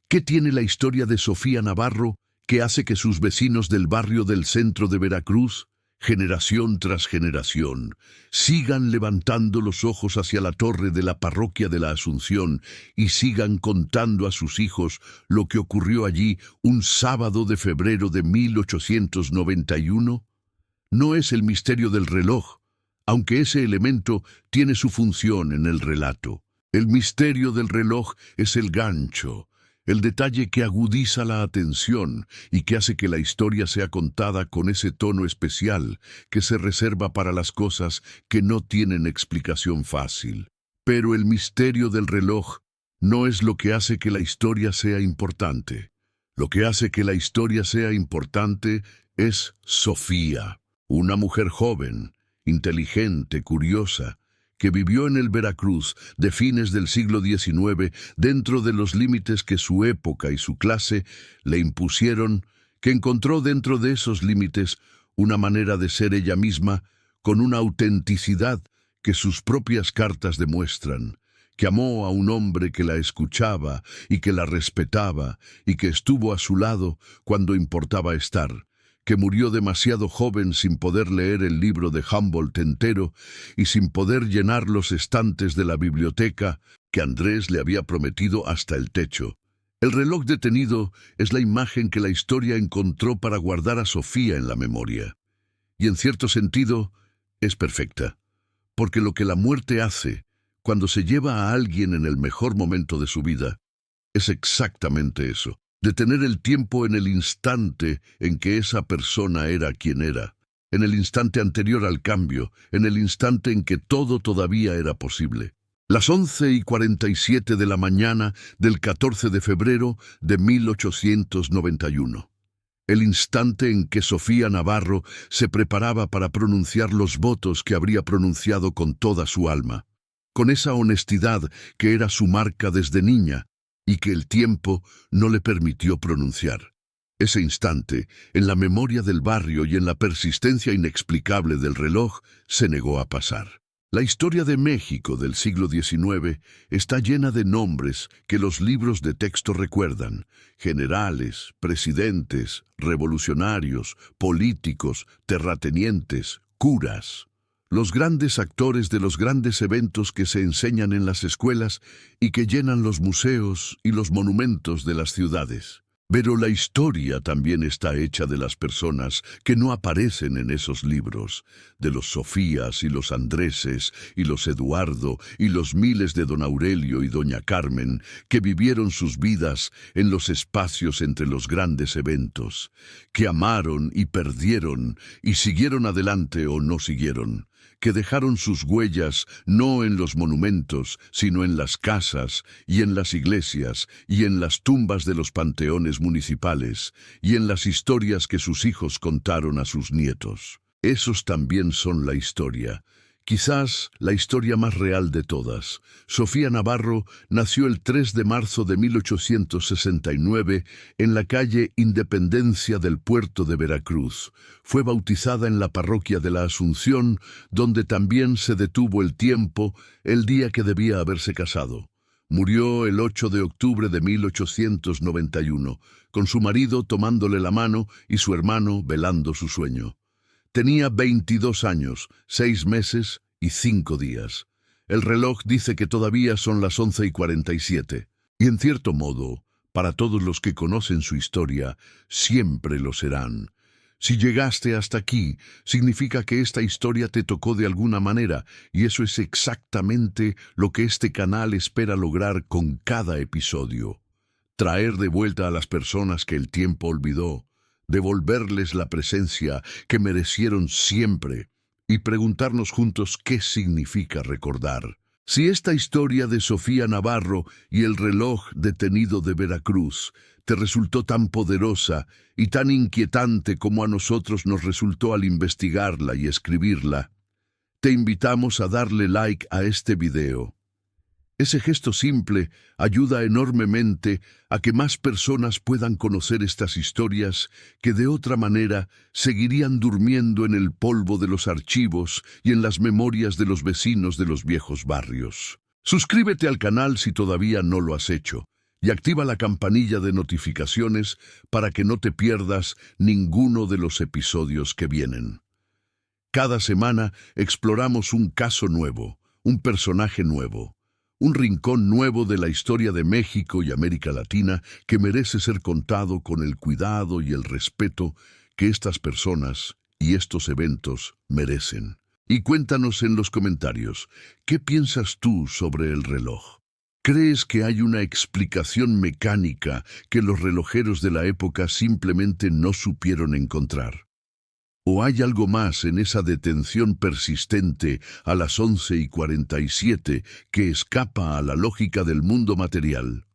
¿Qué tiene la historia de Sofía Navarro que hace que sus vecinos del barrio del centro de Veracruz, generación tras generación, sigan levantando los ojos hacia la torre de la parroquia de la Asunción y sigan contando a sus hijos lo que ocurrió allí un sábado de febrero de 1891? No es el misterio del reloj, aunque ese elemento tiene su función en el relato. El misterio del reloj es el gancho, el detalle que agudiza la atención y que hace que la historia sea contada con ese tono especial que se reserva para las cosas que no tienen explicación fácil. Pero el misterio del reloj no es lo que hace que la historia sea importante. Lo que hace que la historia sea importante es Sofía. Una mujer joven, inteligente, curiosa, que vivió en el Veracruz de fines del siglo XIX dentro de los límites que su época y su clase le impusieron, que encontró dentro de esos límites una manera de ser ella misma con una autenticidad que sus propias cartas demuestran, que amó a un hombre que la escuchaba y que la respetaba y que estuvo a su lado cuando importaba estar, que murió demasiado joven sin poder leer el libro de Humboldt entero y sin poder llenar los estantes de la biblioteca que Andrés le había prometido hasta el techo. El reloj detenido es la imagen que la historia encontró para guardar a Sofía en la memoria. Y en cierto sentido, es perfecta, porque lo que la muerte hace cuando se lleva a alguien en el mejor momento de su vida es exactamente eso. Detener el tiempo en el instante en que esa persona era quien era, en el instante anterior al cambio, en el instante en que todo todavía era posible. Las 11:47 de la mañana del 14 de febrero de 1891. El instante en que Sofía Navarro se preparaba para pronunciar los votos que habría pronunciado con toda su alma, con esa honestidad que era su marca desde niña, y que el tiempo no le permitió pronunciar. Ese instante, en la memoria del barrio y en la persistencia inexplicable del reloj, se negó a pasar. La historia de México del siglo XIX está llena de nombres que los libros de texto recuerdan: generales, presidentes, revolucionarios, políticos, terratenientes, curas. Los grandes actores de los grandes eventos que se enseñan en las escuelas y que llenan los museos y los monumentos de las ciudades. Pero la historia también está hecha de las personas que no aparecen en esos libros, de los Sofías y los Andréses y los Eduardo y los miles de don Aurelio y doña Carmen que vivieron sus vidas en los espacios entre los grandes eventos, que amaron y perdieron y siguieron adelante o no siguieron, que dejaron sus huellas no en los monumentos, sino en las casas, y en las iglesias, y en las tumbas de los panteones municipales, y en las historias que sus hijos contaron a sus nietos. Esos también son la historia. Quizás la historia más real de todas. Sofía Navarro nació el 3 de marzo de 1869 en la calle Independencia del puerto de Veracruz. Fue bautizada en la parroquia de la Asunción, donde también se detuvo el tiempo el día que debía haberse casado. Murió el 8 de octubre de 1891, con su marido tomándole la mano y su hermano velando su sueño. Tenía 22 años, 6 meses y 5 días. El reloj dice que todavía son las 11:47. Y en cierto modo, para todos los que conocen su historia, siempre lo serán. Si llegaste hasta aquí, significa que esta historia te tocó de alguna manera, y eso es exactamente lo que este canal espera lograr con cada episodio. Traer de vuelta a las personas que el tiempo olvidó, devolverles la presencia que merecieron siempre y preguntarnos juntos qué significa recordar. Si esta historia de Sofía Navarro y el reloj detenido de Veracruz te resultó tan poderosa y tan inquietante como a nosotros nos resultó al investigarla y escribirla, te invitamos a darle like a este video. Ese gesto simple ayuda enormemente a que más personas puedan conocer estas historias que de otra manera seguirían durmiendo en el polvo de los archivos y en las memorias de los vecinos de los viejos barrios. Suscríbete al canal si todavía no lo has hecho y activa la campanilla de notificaciones para que no te pierdas ninguno de los episodios que vienen. Cada semana exploramos un caso nuevo, un personaje nuevo, un rincón nuevo de la historia de México y América Latina que merece ser contado con el cuidado y el respeto que estas personas y estos eventos merecen. Y cuéntanos en los comentarios, ¿qué piensas tú sobre el reloj? ¿Crees que hay una explicación mecánica que los relojeros de la época simplemente no supieron encontrar? ¿O hay algo más en esa detención persistente a las 11:47 que escapa a la lógica del mundo material?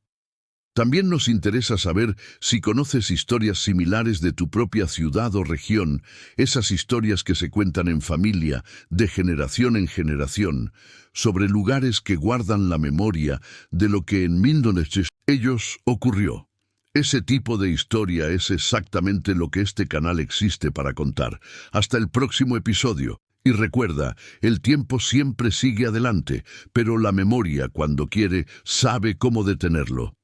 También nos interesa saber si conoces historias similares de tu propia ciudad o región, esas historias que se cuentan en familia, de generación en generación, sobre lugares que guardan la memoria de lo que en 1900 ellos ocurrió. Ese tipo de historia es exactamente lo que este canal existe para contar. Hasta el próximo episodio. Y recuerda, el tiempo siempre sigue adelante, pero la memoria, cuando quiere, sabe cómo detenerlo.